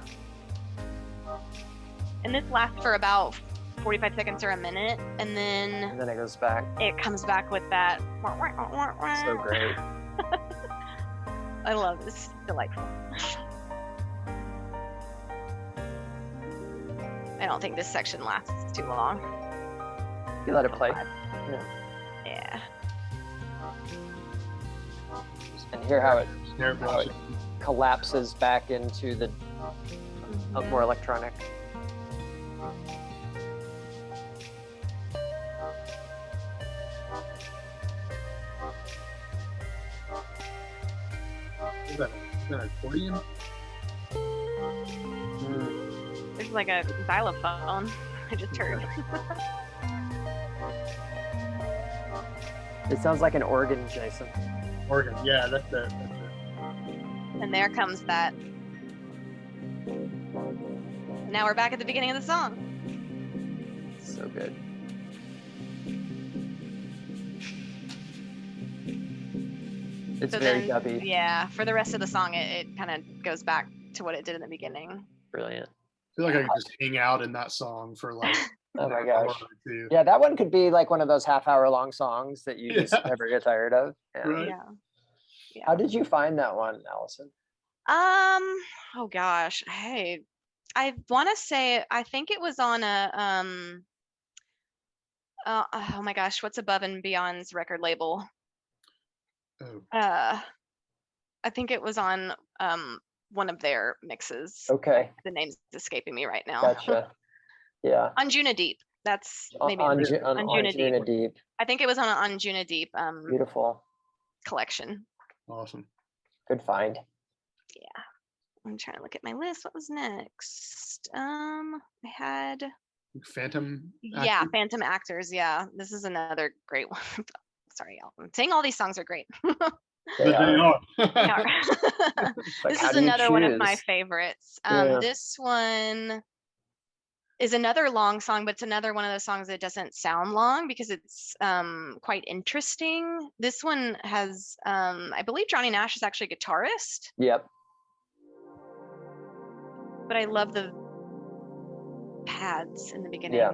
And this lasts for about 45 seconds or a minute, and then it goes back. It comes back with that. So great. I love this. It's delightful. I don't think this section lasts too long. You let it play. Yeah. And hear how it Snare brush. collapses back into the more electronic. Is that an accordion? It's like a xylophone. I just heard. It sounds like an organ, Jason. Organ, yeah, that's it. And there comes that. Now we're back at the beginning of the song. So good. It's So very then, dubby. yeah, for the rest of the song, it kind of goes back to what it did in the beginning. Brilliant. I feel like I could just hang out in that song for like Oh my an hour gosh. or two. Yeah, that one could be like one of those half-hour long songs that you just Yeah. never get tired of. Yeah. Right. Yeah. How did you find that one, Allison? Oh gosh. Hey, I want to say, I think it was on a, oh my gosh, what's Above and Beyond's record label? Oh, I think it was on one of their mixes. Okay, The name's escaping me right now. gotcha. Yeah. On Juna Deep. That's maybe on Juna Juna Deep. I think it was on Juna Deep Beautiful. collection. awesome. Good find. Yeah. I'm trying to look at my list. What was next? I had Phantom. yeah, Actor? Phantom Actors. Yeah, this is another great one. Sorry, y'all. I'm saying all these songs are great. They are. They are. Like, This how is do you another one of my choose? favorites. Yeah. This one is another long song, but it's another one of those songs that doesn't sound long because it's quite interesting. This one has, I believe Johnny Nash is actually a guitarist, Yep. but I love the pads in the beginning. Yeah.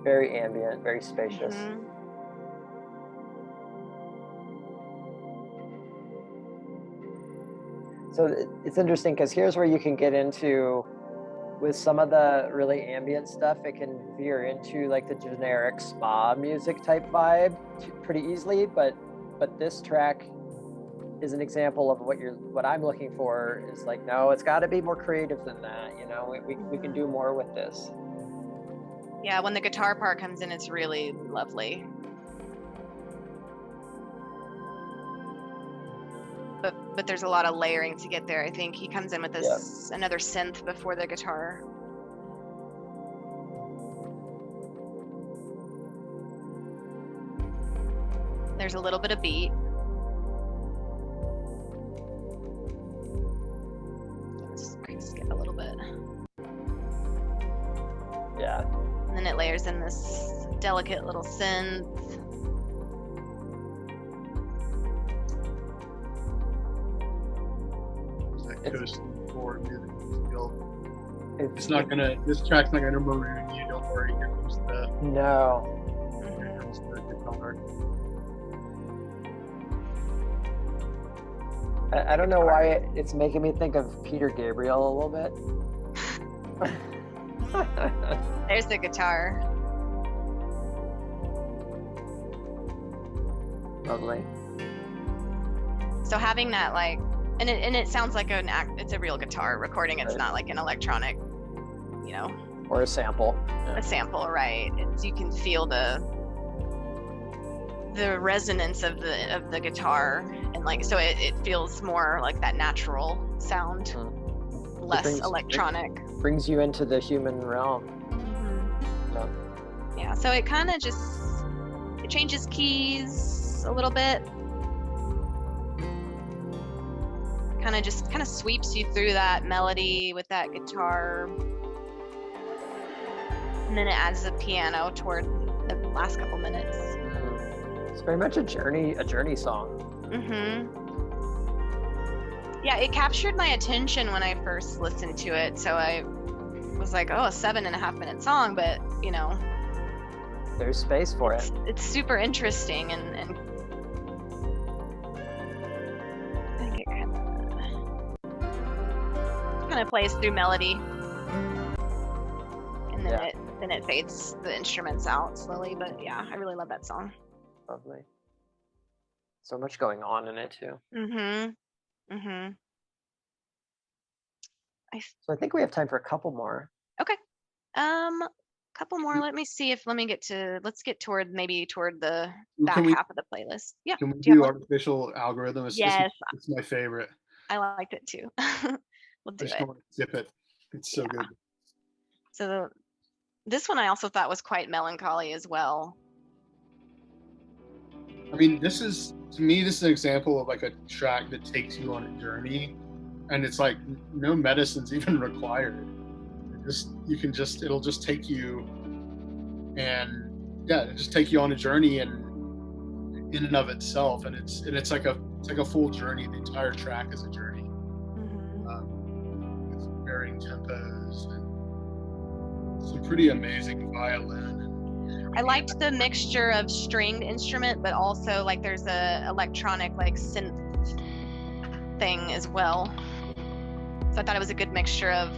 Very ambient, very spacious. Mhm. So it's interesting because here's where you can get into, with some of the really ambient stuff, it can veer into like the generic spa music type vibe pretty easily. But this track is an example of what I'm looking for is like, no, it's got to be more creative than that. You know, we can do more with this. Yeah, when the guitar part comes in, it's really lovely. But there's a lot of layering to get there. I think he comes in with this another synth before the guitar. There's a little bit of beat. Let's skip a little bit. Yeah. And then it layers in this delicate little synth. Coast forward music skill. It's not gonna. This track's not gonna maroon you. Don't worry. Here comes the. No. Here comes the guitar. I don't know why it's making me think of Peter Gabriel a little bit. There's the guitar. Lovely. So having that like, and it sounds like it's a real guitar recording. It's not like an electronic, you know, or a sample. A sample, right? You can feel the resonance of the guitar, and like so it feels more like that natural sound, less electronic. Brings you into the human realm. Yeah, so it kind of just it changes keys a little bit. Kind of sweeps you through that melody with that guitar. And then it adds the piano toward the last couple minutes. It's very much a journey song. Yeah, it captured my attention when I first listened to it. So I was like, oh, a 7.5-minute song, but you know, there's space for it. It's super interesting, and I think it kind of plays through melody, and then it fades the instruments out slowly. But yeah, I really love that song. Lovely. So much going on in it too. So I think we have time for a couple more. Okay. Couple more. Let's get toward the back half of the playlist. Yeah. Can we do artificial algorithm? Yes. It's my favorite. I liked it too. We'll do it. I just want to zip it. It's so good. So this one I also thought was quite melancholy as well. I mean, to me, this is an example of like a track that takes you on a journey, and it's like no medicine's even required. It'll just take you, and it'll just take you on a journey, and in and of itself, and it's like a full journey. The entire track is a journey, with varying tempos and some pretty amazing violin. I liked the mixture of stringed instrument, but also like there's a electronic like synth thing as well. So I thought it was a good mixture of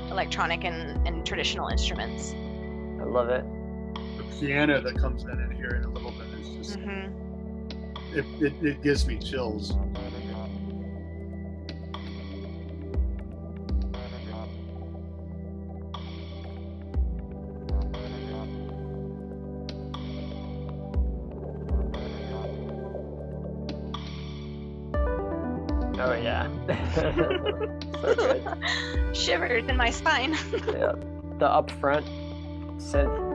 electronic and traditional instruments. I love it. The piano that comes in here in a little bit is just it gives me chills. Oh yeah. So good. Shivers in my spine. Yeah. The upfront synth.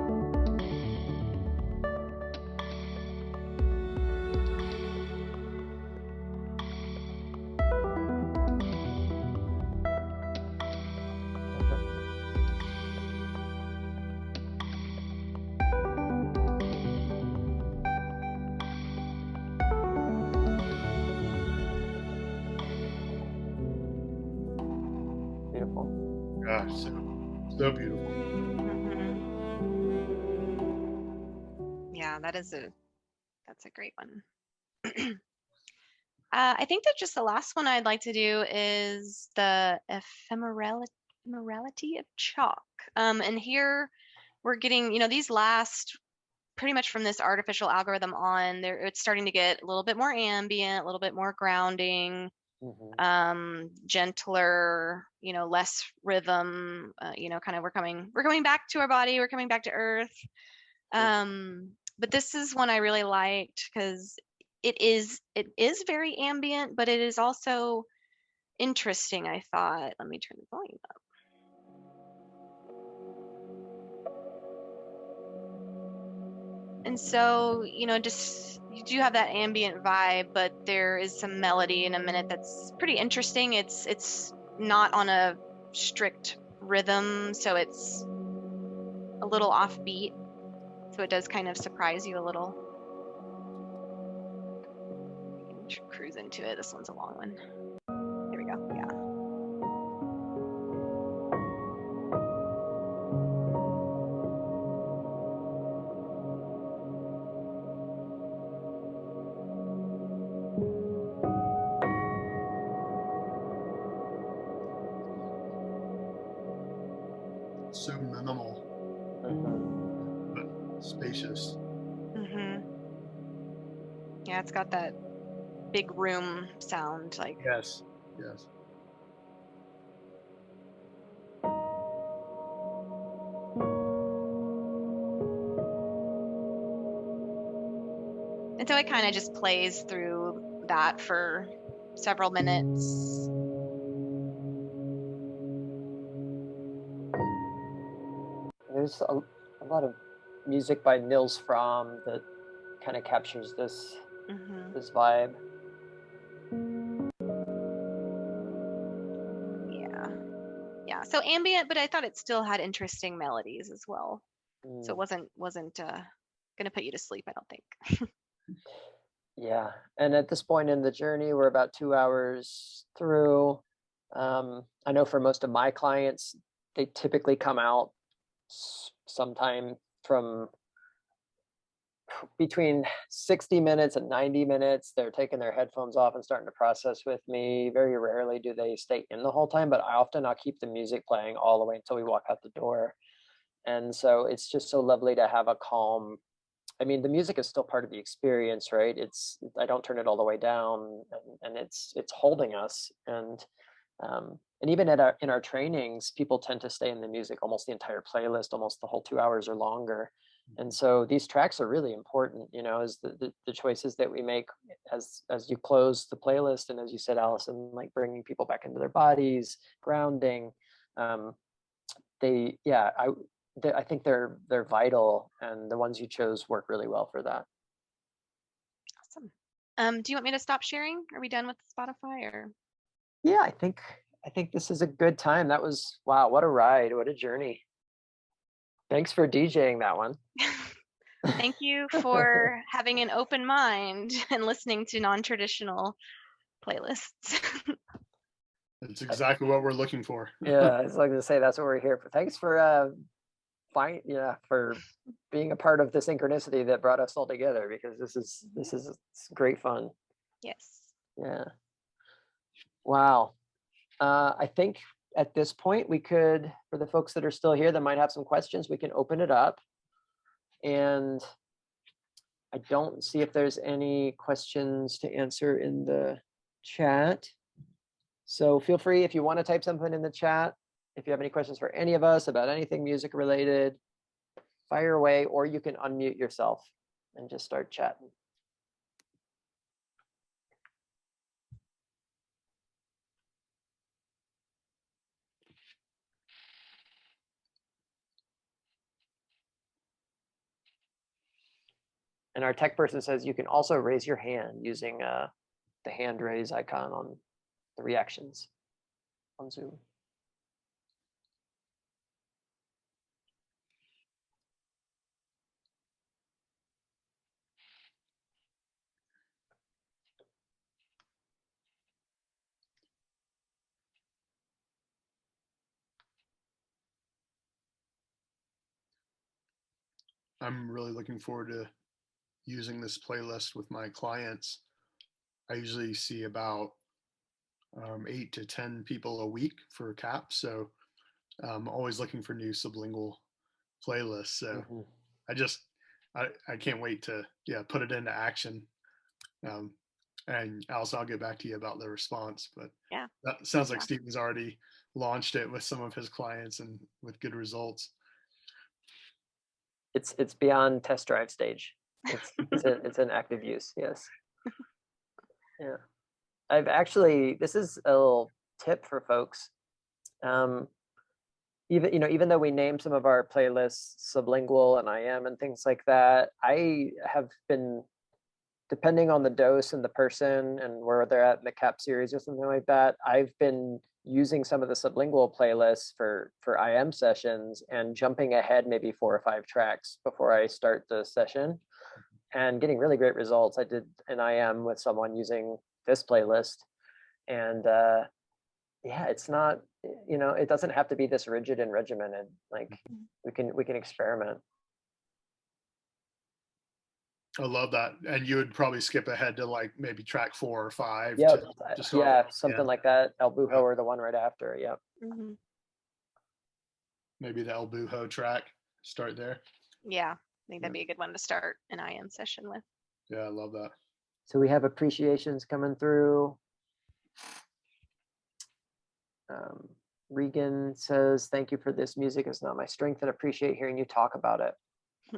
Beautiful. Gosh, so beautiful. Yeah, that's a great one. I think that just the last one I'd like to do is the ephemerality of chalk. And here we're getting, these last pretty much from this artificial algorithm on there, it's starting to get a little bit more ambient, a little bit more grounding, gentler, less rhythm, kind of we're coming back to our body, we're coming back to earth. But this is one I really liked because it is very ambient, but it is also interesting, I thought. Let me turn the volume up. And so, just you do have that ambient vibe, but there is some melody in a minute that's pretty interesting. It's not on a strict rhythm, so it's a little offbeat. So it does kind of surprise you a little. You can cruise into it. This one's a long one. Here we go. Yeah. minimal but spacious. Yeah, it's got that big room sound, like. Yes, yes. And so it kind of just plays through that for several minutes. There's a lot of music by Nils Fromm that kind of captures this this vibe. Yeah, so ambient, but I thought it still had interesting melodies as well. So it wasn't gonna put you to sleep, I don't think. Yeah, and at this point in the journey, we're about 2 hours through. I know for most of my clients, they typically come out sometime from between 60 minutes and 90 minutes. They're taking their headphones off and starting to process with me. Very rarely do they stay in the whole time, but I'll keep the music playing all the way until we walk out the door. And so it's just so lovely to have a calm. I mean, the music is still part of the experience, right? I don't turn it all the way down, and it's holding us. And even in our trainings, people tend to stay in the music almost the entire playlist, almost the whole 2 hours or longer. And so these tracks are really important, as the choices that we make as you close the playlist, and as you said, Allison, like bringing people back into their bodies, grounding. I think they're vital, and the ones you chose work really well for that. Awesome. Do you want me to stop sharing? Are we done with Spotify, or? Yeah, I think this is a good time. That was, wow, what a ride, what a journey. Thanks for DJing that one. Thank you for having an open mind and listening to non-traditional playlists. That's exactly what we're looking for. Yeah, I was like to say that's what we're here for. Thanks for for being a part of the synchronicity that brought us all together, because this is great fun. Yes. Yeah. Wow. I think at this point we could, for the folks that are still here that might have some questions, we can open it up. And I don't see if there's any questions to answer in the chat. So feel free, if you want to type something in the chat, if you have any questions for any of us about anything music related, fire away, or you can unmute yourself and just start chatting. And our tech person says you can also raise your hand using the hand raise icon on the reactions on Zoom. I'm really looking forward to using this playlist with my clients. I usually see about 8 to 10 people a week for CAP, so I'm always looking for new sublingual playlists. So I can't wait to put it into action. And also I'll get back to you about the response, but yeah, that sounds like Stephen's already launched it with some of his clients and with good results. It's beyond test drive stage. It's an active use. Yes. Yeah. This is a little tip for folks. Even though we name some of our playlists Sublingual and IM and things like that, I have been, depending on the dose and the person and where they're at in the CAP series or something like that, I've been using some of the Sublingual playlists for IM sessions and jumping ahead maybe 4 or 5 tracks before I start the session and getting really great results. I did an IM with someone using this playlist, and it's not, it doesn't have to be this rigid and regimented. Like we can experiment. I love that. And you would probably skip ahead to like maybe track 4 or 5. Yep. To Something like that. El Bujo or the one right after. Yep. maybe the El Bujo track. Start there. Yeah, I think that'd be a good one to start an IM session with. Yeah, I love that. So we have appreciations coming through. Regan says, thank you for this. Music is not my strength and appreciate hearing you talk about it.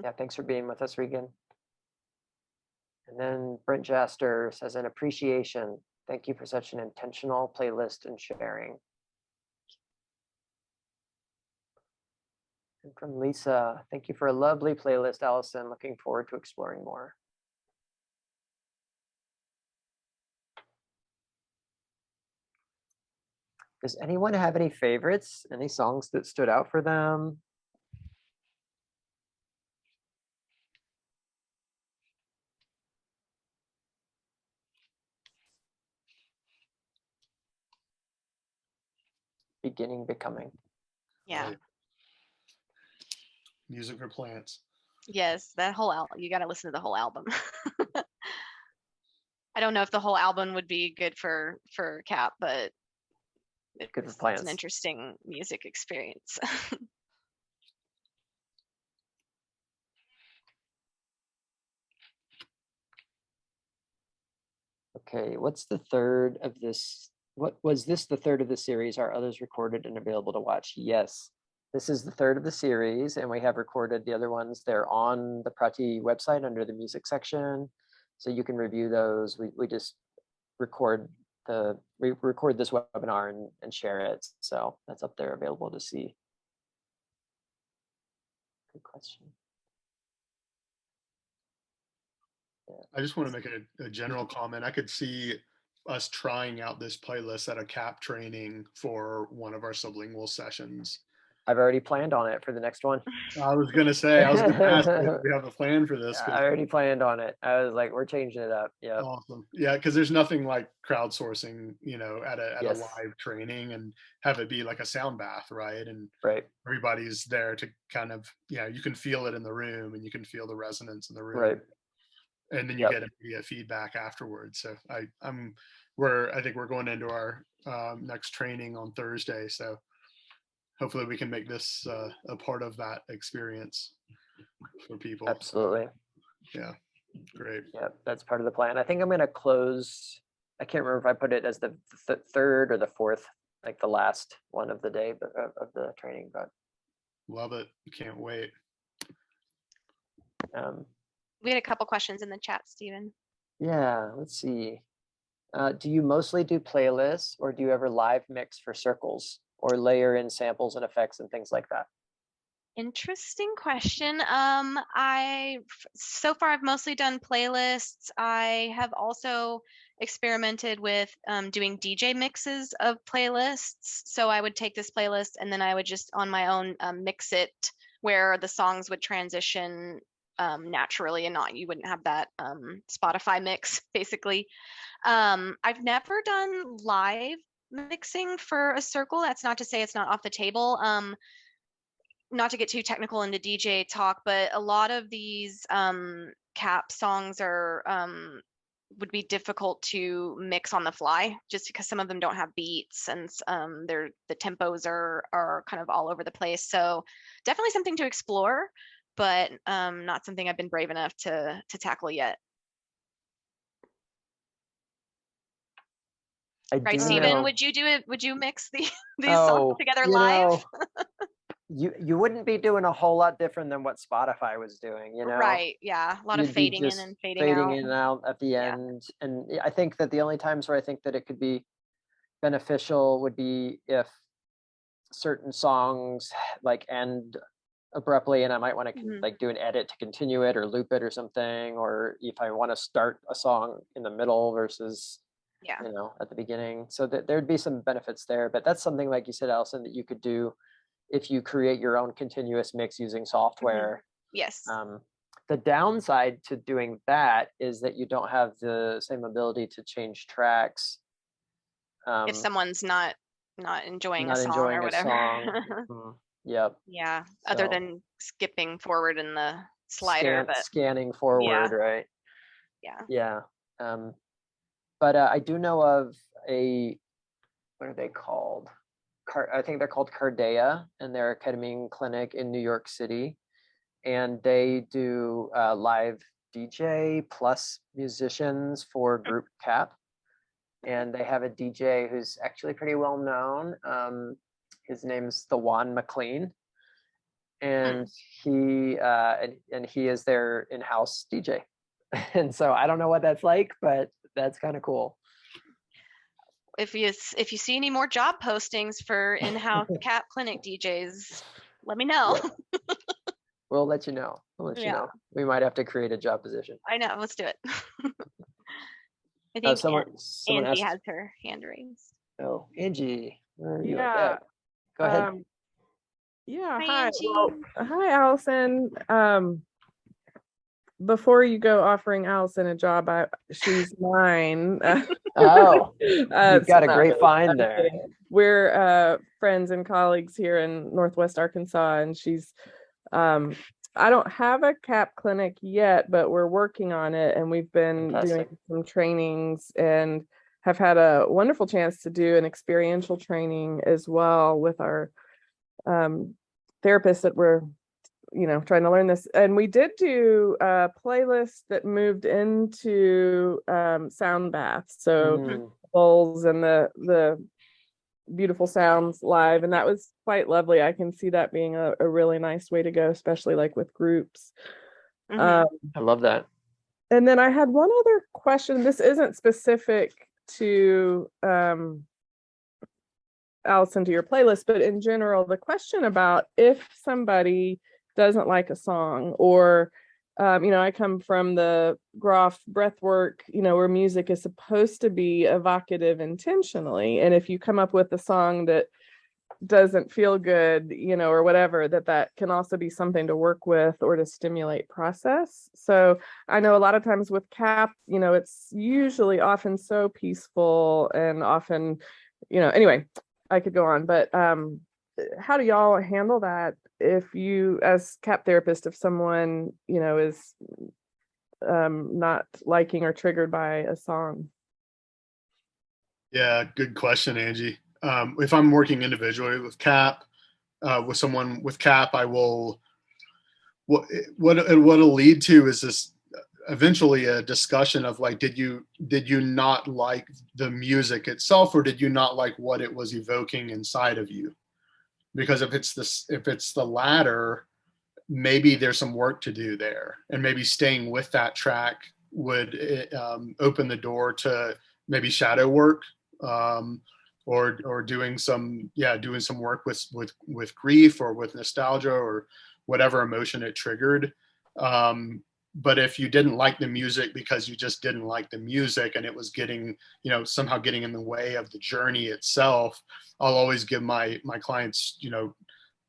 Yeah, thanks for being with us, Regan. And then Brent Jaster says, an appreciation. Thank you for such an intentional playlist and sharing. And from Lisa, thank you for a lovely playlist, Allison. Looking forward to exploring more. Does anyone have any favorites? Any songs that stood out for them? Beginning, becoming. Yeah. Right. Music for plants. Yes, that whole album. You got to listen to the whole album. I don't know if the whole album would be good for Cap, but Good for it's plants. an interesting music experience. Okay, what's the third of this? What was this the third of the series? Are others recorded and available to watch? Yes, this is the third of the series, and we have recorded the other ones. They're on the PRATI website under the music section, so you can review those. We just record this webinar and share it, so that's up there available to see. Good question. I just want to make a general comment. I could see us trying out this playlist at a CAP training for one of our sublingual sessions. I've already planned on it for the next one. I was going to ask if we have a plan for this. I already planned on it. I was like, we're changing it up. Yeah. Awesome. Yeah, because there's nothing like crowdsourcing, at a Yes. live training and have it be like a sound bath, right? And Right. everybody's there to kind of, you can feel it in the room and you can feel the resonance in the room. Right. And then you get immediate feedback afterwards. So I think we're going into our next training on Thursday. So hopefully we can make this a part of that experience for people. Absolutely. Yeah, great. Yeah, that's part of the plan. I think I'm going to close. I can't remember if I put it as the third or the fourth, like the last one of the day of the training, but love it. Can't wait. We had a couple questions in the chat, Stephen. Yeah, let's see. Do you mostly do playlists or do you ever live mix for circles or layer in samples and effects and things like that? Interesting question. So far I've mostly done playlists. I have also experimented with doing DJ mixes of playlists. So I would take this playlist and then I would just on my own mix it where the songs would transition naturally and you wouldn't have that Spotify mix basically. I've never done live mixing for a circle. That's not to say it's not off the table. Not to get too technical into DJ talk, but a lot of these CAP songs would be difficult to mix on the fly just because some of them don't have beats and the tempos are kind of all over the place. So definitely something to explore, but not something I've been brave enough to tackle yet. Right, Stephen, would you do it? Would you mix these songs together live? You wouldn't be doing a whole lot different than what Spotify was doing, Right, yeah. A lot of fading in and fading out at the end. And I think that the only times where I think that it could be beneficial would be if certain songs like end abruptly and I might want to like do an edit to continue it or loop it or something, or if I want to start a song in the middle versus at the beginning. So that there'd be some benefits there, but that's something like you said, Allison, that you could do if you create your own continuous mix using software. Yes. The downside to doing that is that you don't have the same ability to change tracks. If someone's not enjoying a song or whatever. Yep. Yeah. Other than skipping forward in the slider, scanning forward, right? Yeah. Yeah. But I do know of what are they called? I think they're called Cardea, and they're a ketamine clinic in New York City. And they do live DJ plus musicians for group CAP. And they have a DJ who's actually pretty well known. His name's the Juan McLean, and he is their in-house DJ. And so I don't know what that's like, but that's kind of cool. If you see any more job postings for in-house CAP clinic DJs, let me know. Yeah. We'll let you know. You know. We might have to create a job position. I know. Let's do it. I think someone Angie asked, has her hand raised. Oh, Angie, where are you? Yeah. Go ahead. Yeah. Hi, Hi. Angie. Well, hi, Allison. Before you go offering Allison a job, she's mine. Oh, you've got a great find there. We're friends and colleagues here in Northwest Arkansas, and she's I don't have a CAP clinic yet, but we're working on it, and we've been doing some trainings and have had a wonderful chance to do an experiential training as well with our therapists that we're trying to learn this. And we did do a playlist that moved into sound baths, so bowls and the beautiful sounds live, and that was quite lovely. I can see that being a really nice way to go, especially like with groups. I love that. And then I had one other question. This isn't specific to Allison, to your playlist, but in general, the question about if somebody doesn't like a song, or I come from the Groff breathwork, where music is supposed to be evocative intentionally, and if you come up with a song that doesn't feel good, or whatever, that can also be something to work with or to stimulate process. So I know a lot of times with CAP, it's usually often so peaceful and often, anyway, I could go on, but how do y'all handle that if you, as CAP therapist, if someone, is not liking or triggered by a song? Yeah, good question, Angie. If I'm working individually with CAP, with someone with CAP, I will, what'll lead to is this eventually a discussion of like, did you not like the music itself, or did you not like what it was evoking inside of you? Because if it's the latter, maybe there's some work to do there, and maybe staying with that track would open the door to maybe shadow work, or doing some work with grief or with nostalgia or whatever emotion it triggered. But if you didn't like the music because you just didn't like the music and it was getting, somehow getting in the way of the journey itself, I'll always give my clients,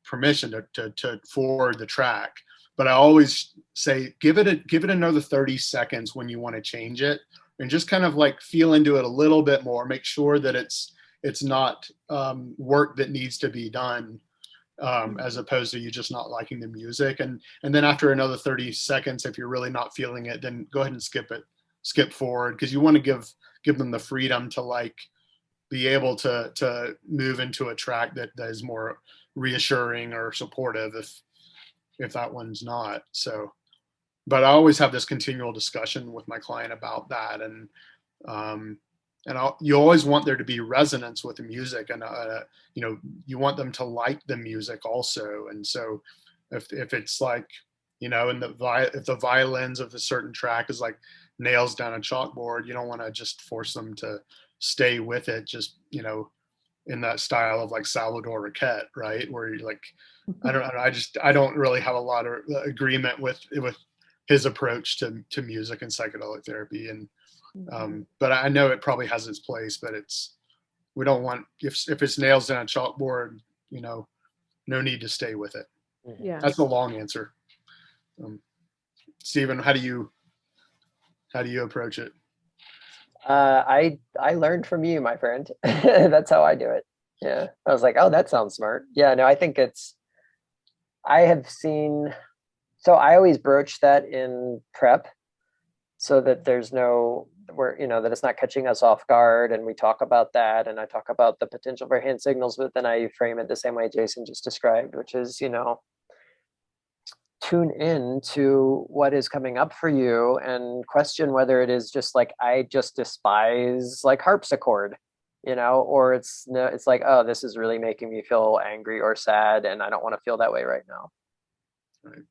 permission to forward the track. But I always say, give it another 30 seconds when you want to change it, and just kind of like feel into it a little bit more. Make sure that it's not work that needs to be done, as opposed to you just not liking the music. And then after another 30 seconds, if you're really not feeling it, then go ahead and skip forward, because you want to give them the freedom to like be able to move into a track that is more reassuring or supportive if that one's not. So, but I always have this continual discussion with my client about that. And you always want there to be resonance with the music, and you want them to like the music also. And so if it's like, if the violins of a certain track is like nails down a chalkboard, you don't want to just force them to stay with it, just in that style of like Salvador Riquette, right? Where you're like, I don't really have a lot of agreement with his approach to music and psychedelic therapy. And but I know it probably has its place, but we don't want, if it's nails down a chalkboard, no need to stay with it. Yeah, that's a long answer. Stephen, how do you approach it? I learned from you, my friend. That's how I do it. Yeah, I was like, oh, that sounds smart. Yeah, no, I think I have seen, so I always broach that in prep, so that there's no, where, you know, that it's not catching us off guard. And we talk about that, and I talk about the potential for hand signals, but then I frame it the same way Jason just described, which is, you know, tune in to what is coming up for you and question whether it is just like, I just despise like harpsichord, you know, or it's no, it's like, oh, this is really making me feel angry or sad, and I don't want to feel that way right now. Right.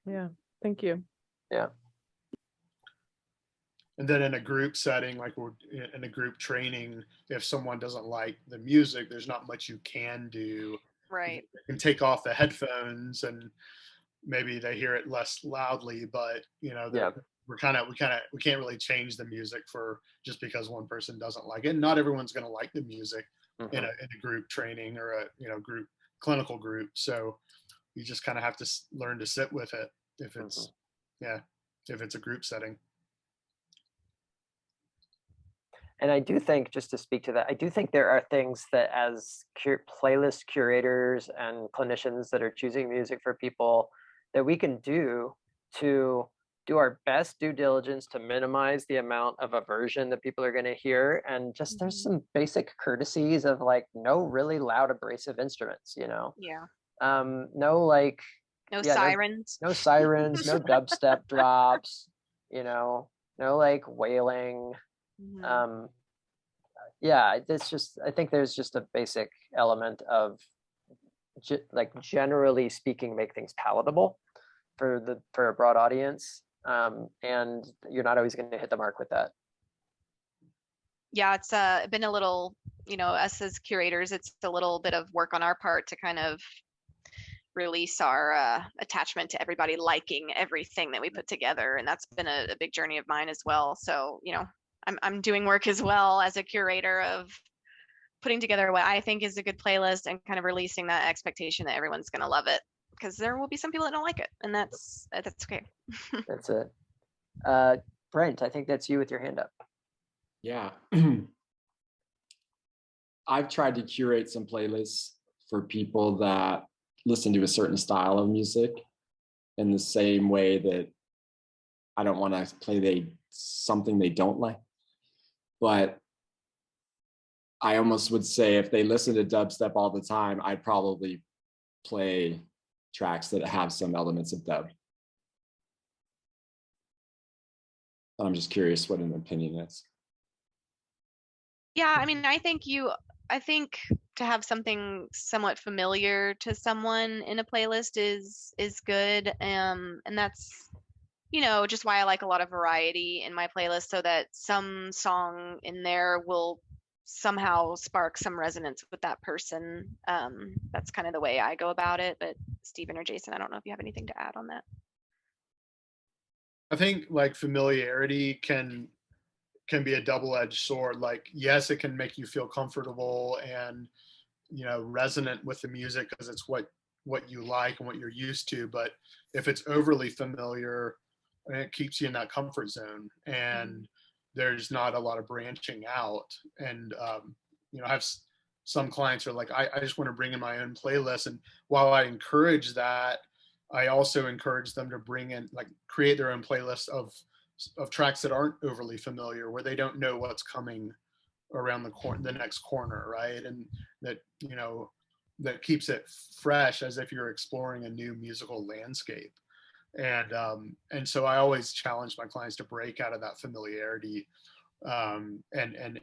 Yeah, thank you. Yeah. And then in a group setting, like we're in a group training, if someone doesn't like the music, there's not much you can do. Right. You can take off the headphones and maybe they hear it less loudly, but you know, Yeah. we can't really change the music for just because one person doesn't like it. And not everyone's going to like the music in a group training or a, you know, group clinical group. So you just kind of have to learn to sit with it if it's if it's a group setting. And I do think, just to speak to that, I do think there are things that as playlist curators and clinicians that are choosing music for people that we can do to do our best due diligence to minimize the amount of aversion that people are going to hear. And just there's some basic courtesies of like no really loud abrasive instruments, you know? Yeah. No like sirens. No sirens, no dubstep drops, you know, no like wailing. Yeah, it's just, I think there's just a basic element of like generally speaking, make things palatable for a broad audience. And you're not always going to hit the mark with that. Yeah, it's been a little, you know, us as curators, it's a little bit of work on our part to kind of release our attachment to everybody liking everything that we put together, and that's been a big journey of mine as well. So, you know, I'm doing work as well as a curator of putting together what I think is a good playlist and kind of releasing that expectation that everyone's going to love it, because there will be some people that don't like it, and that's okay. That's it. Brent, I think that's you with your hand up. Yeah. I've tried to curate some playlists for people that listen to a certain style of music in the same way that I don't want to play something they don't like. But I almost would say if they listen to dubstep all the time, I'd probably play tracks that have some elements of dub. I'm just curious what an opinion is. Yeah, I mean, I think to have something somewhat familiar to someone in a playlist is good. And that's, you know, just why I like a lot of variety in my playlist, so that some song in there will somehow spark some resonance with that person. That's kind of the way I go about it. But Stephen or Jason, I don't know if you have anything to add on that. I think like familiarity can be a double-edged sword. Like, yes, it can make you feel comfortable and, you know, resonant with the music because it's what you like and what you're used to. But if it's overly familiar, it keeps you in that comfort zone, and there's not a lot of branching out. And you know, I have some clients are like, I just want to bring in my own playlist. And while I encourage that, I also encourage them to bring in, like, create their own playlist of tracks that aren't overly familiar, where they don't know what's coming around the next corner, right? And that, you know, that keeps it fresh, as if you're exploring a new musical landscape. And so I always challenge my clients to break out of that familiarity, and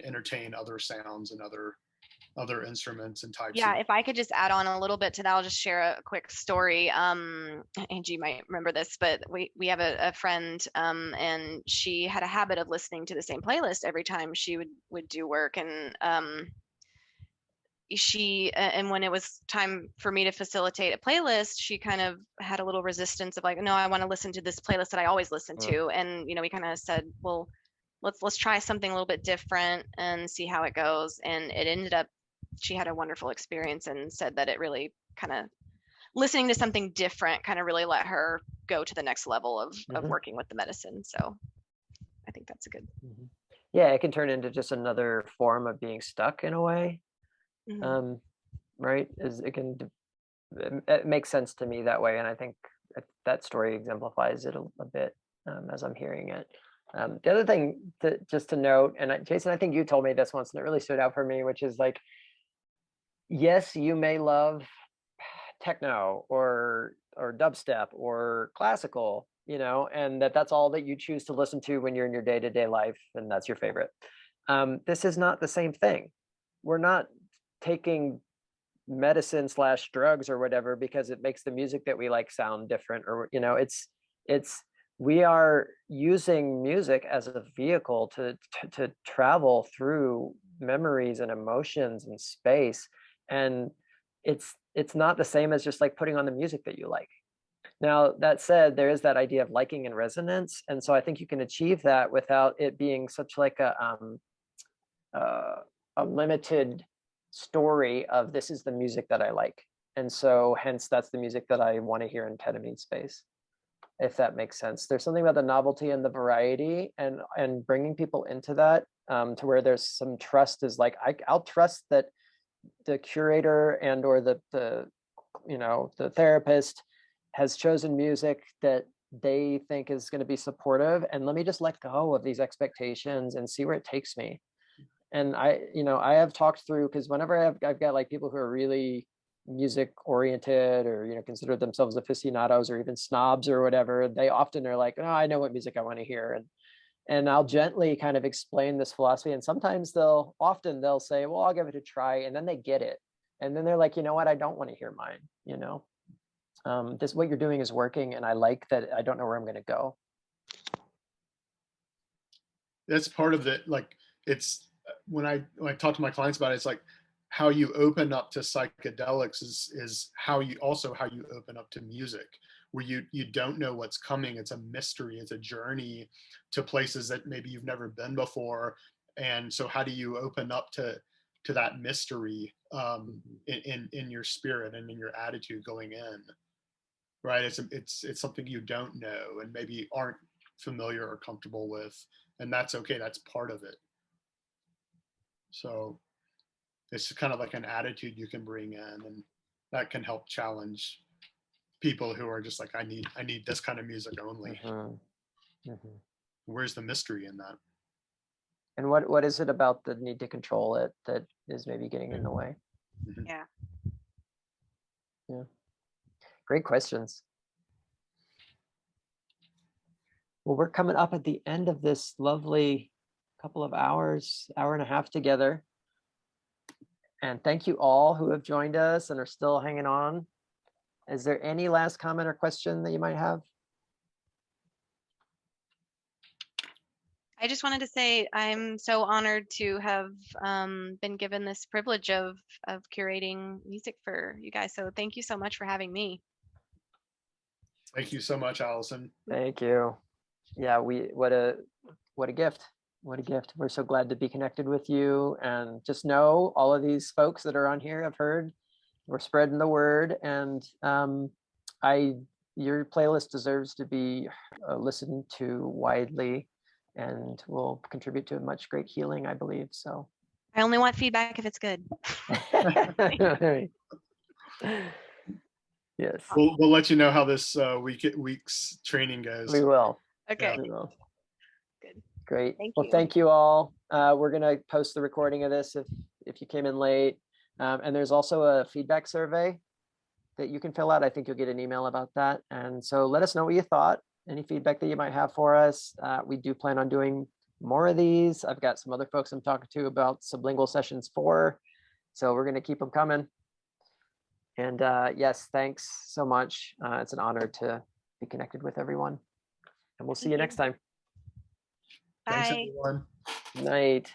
entertain other sounds and other instruments and types. Yeah, if I could just add on a little bit to that, I'll just share a quick story. Angie might remember this, but we have a friend, and she had a habit of listening to the same playlist every time she would do work. And and when it was time for me to facilitate a playlist, she kind of had a little resistance of like, no, I want to listen to this playlist that I always listen to. And, you know, we kind of said, well, let's try something a little bit different and see how it goes. And it ended up, she had a wonderful experience and said that it really kind of, listening to something different kind of really let her go to the next level of working with the medicine. So I think that's a good. Yeah, it can turn into just another form of being stuck in a way. Right? It makes sense to me that way. And I think that story exemplifies it a bit. as I'm hearing it. The other thing just to note, and Jason, I think you told me this once and it really stood out for me, which is like, yes, you may love techno or dubstep or classical, and that's all that you choose to listen to when you're in your day-to-day life, and that's your favorite. This is not the same thing. We're not taking medicine / drugs or whatever because it makes the music that we like sound different, or we are using music as a vehicle to travel through memories and emotions and space, and it's not the same as just like putting on the music that you like. Now, that said, there is that idea of liking and resonance, and so I think you can achieve that without it being such like a limited story of this is the music that I like, and so hence that's the music that I want to hear in ketamine space, if that makes sense. There's something about the novelty and the variety, and bringing people into that, to where there's some trust, is like I'll trust that the curator and or the therapist has chosen music that they think is going to be supportive, and let me just let go of these expectations and see where it takes me. And I have talked through, because whenever I've got like people who are really music oriented, or consider themselves aficionados or even snobs or whatever, they often are like, oh, I know what music I want to hear, and I'll gently kind of explain this philosophy, and sometimes they'll say, well, I'll give it a try, and then they get it, and then they're like, you know what, I don't want to hear mine. This, what you're doing is working, and I like that. I don't know where I'm going to go. That's part of it. Like, it's when I talk to my clients about it, it's like how you open up to psychedelics is how you open up to music, where you don't know what's coming. It's a mystery. It's a journey to places that maybe you've never been before. And so how do you open up to that mystery in your spirit and in your attitude going in, right? It's something you don't know and maybe aren't familiar or comfortable with, and that's okay. That's part of it. So it's kind of like an attitude you can bring in, and that can help challenge people who are just like, I need this kind of music only. Where's the mystery in that? And what is it about the need to control it that is maybe getting in the way? Yeah. Great questions. Well, we're coming up at the end of this lovely couple of hours, hour and a half together. And thank you all who have joined us and are still hanging on. Is there any last comment or question that you might have? I just wanted to say I'm so honored to have been given this privilege of curating music for you guys. So thank you so much for having me. Thank you so much, Allison. Thank you. Yeah, what a gift. What a gift. We're so glad to be connected with you, and just know all of these folks that are on here have heard. We're spreading the word, and your playlist deserves to be listened to widely, and will contribute to much great healing, I believe. So I only want feedback if it's good. Yes. We'll let you know how this week's training goes. We will. Okay. We will. Good. Great. Thank Well, you. thank you all. We're going to post the recording of this if you came in late. And there's also a feedback survey that you can fill out. I think you'll get an email about that. And so let us know what you thought, any feedback that you might have for us. We do plan on doing more of these. I've got some other folks I'm talking to about Sublingual Sessions 4. So we're going to keep them coming. And yes, thanks so much. It's an honor to be connected with everyone. And we'll see you next time. Bye. Thanks, everyone. Night.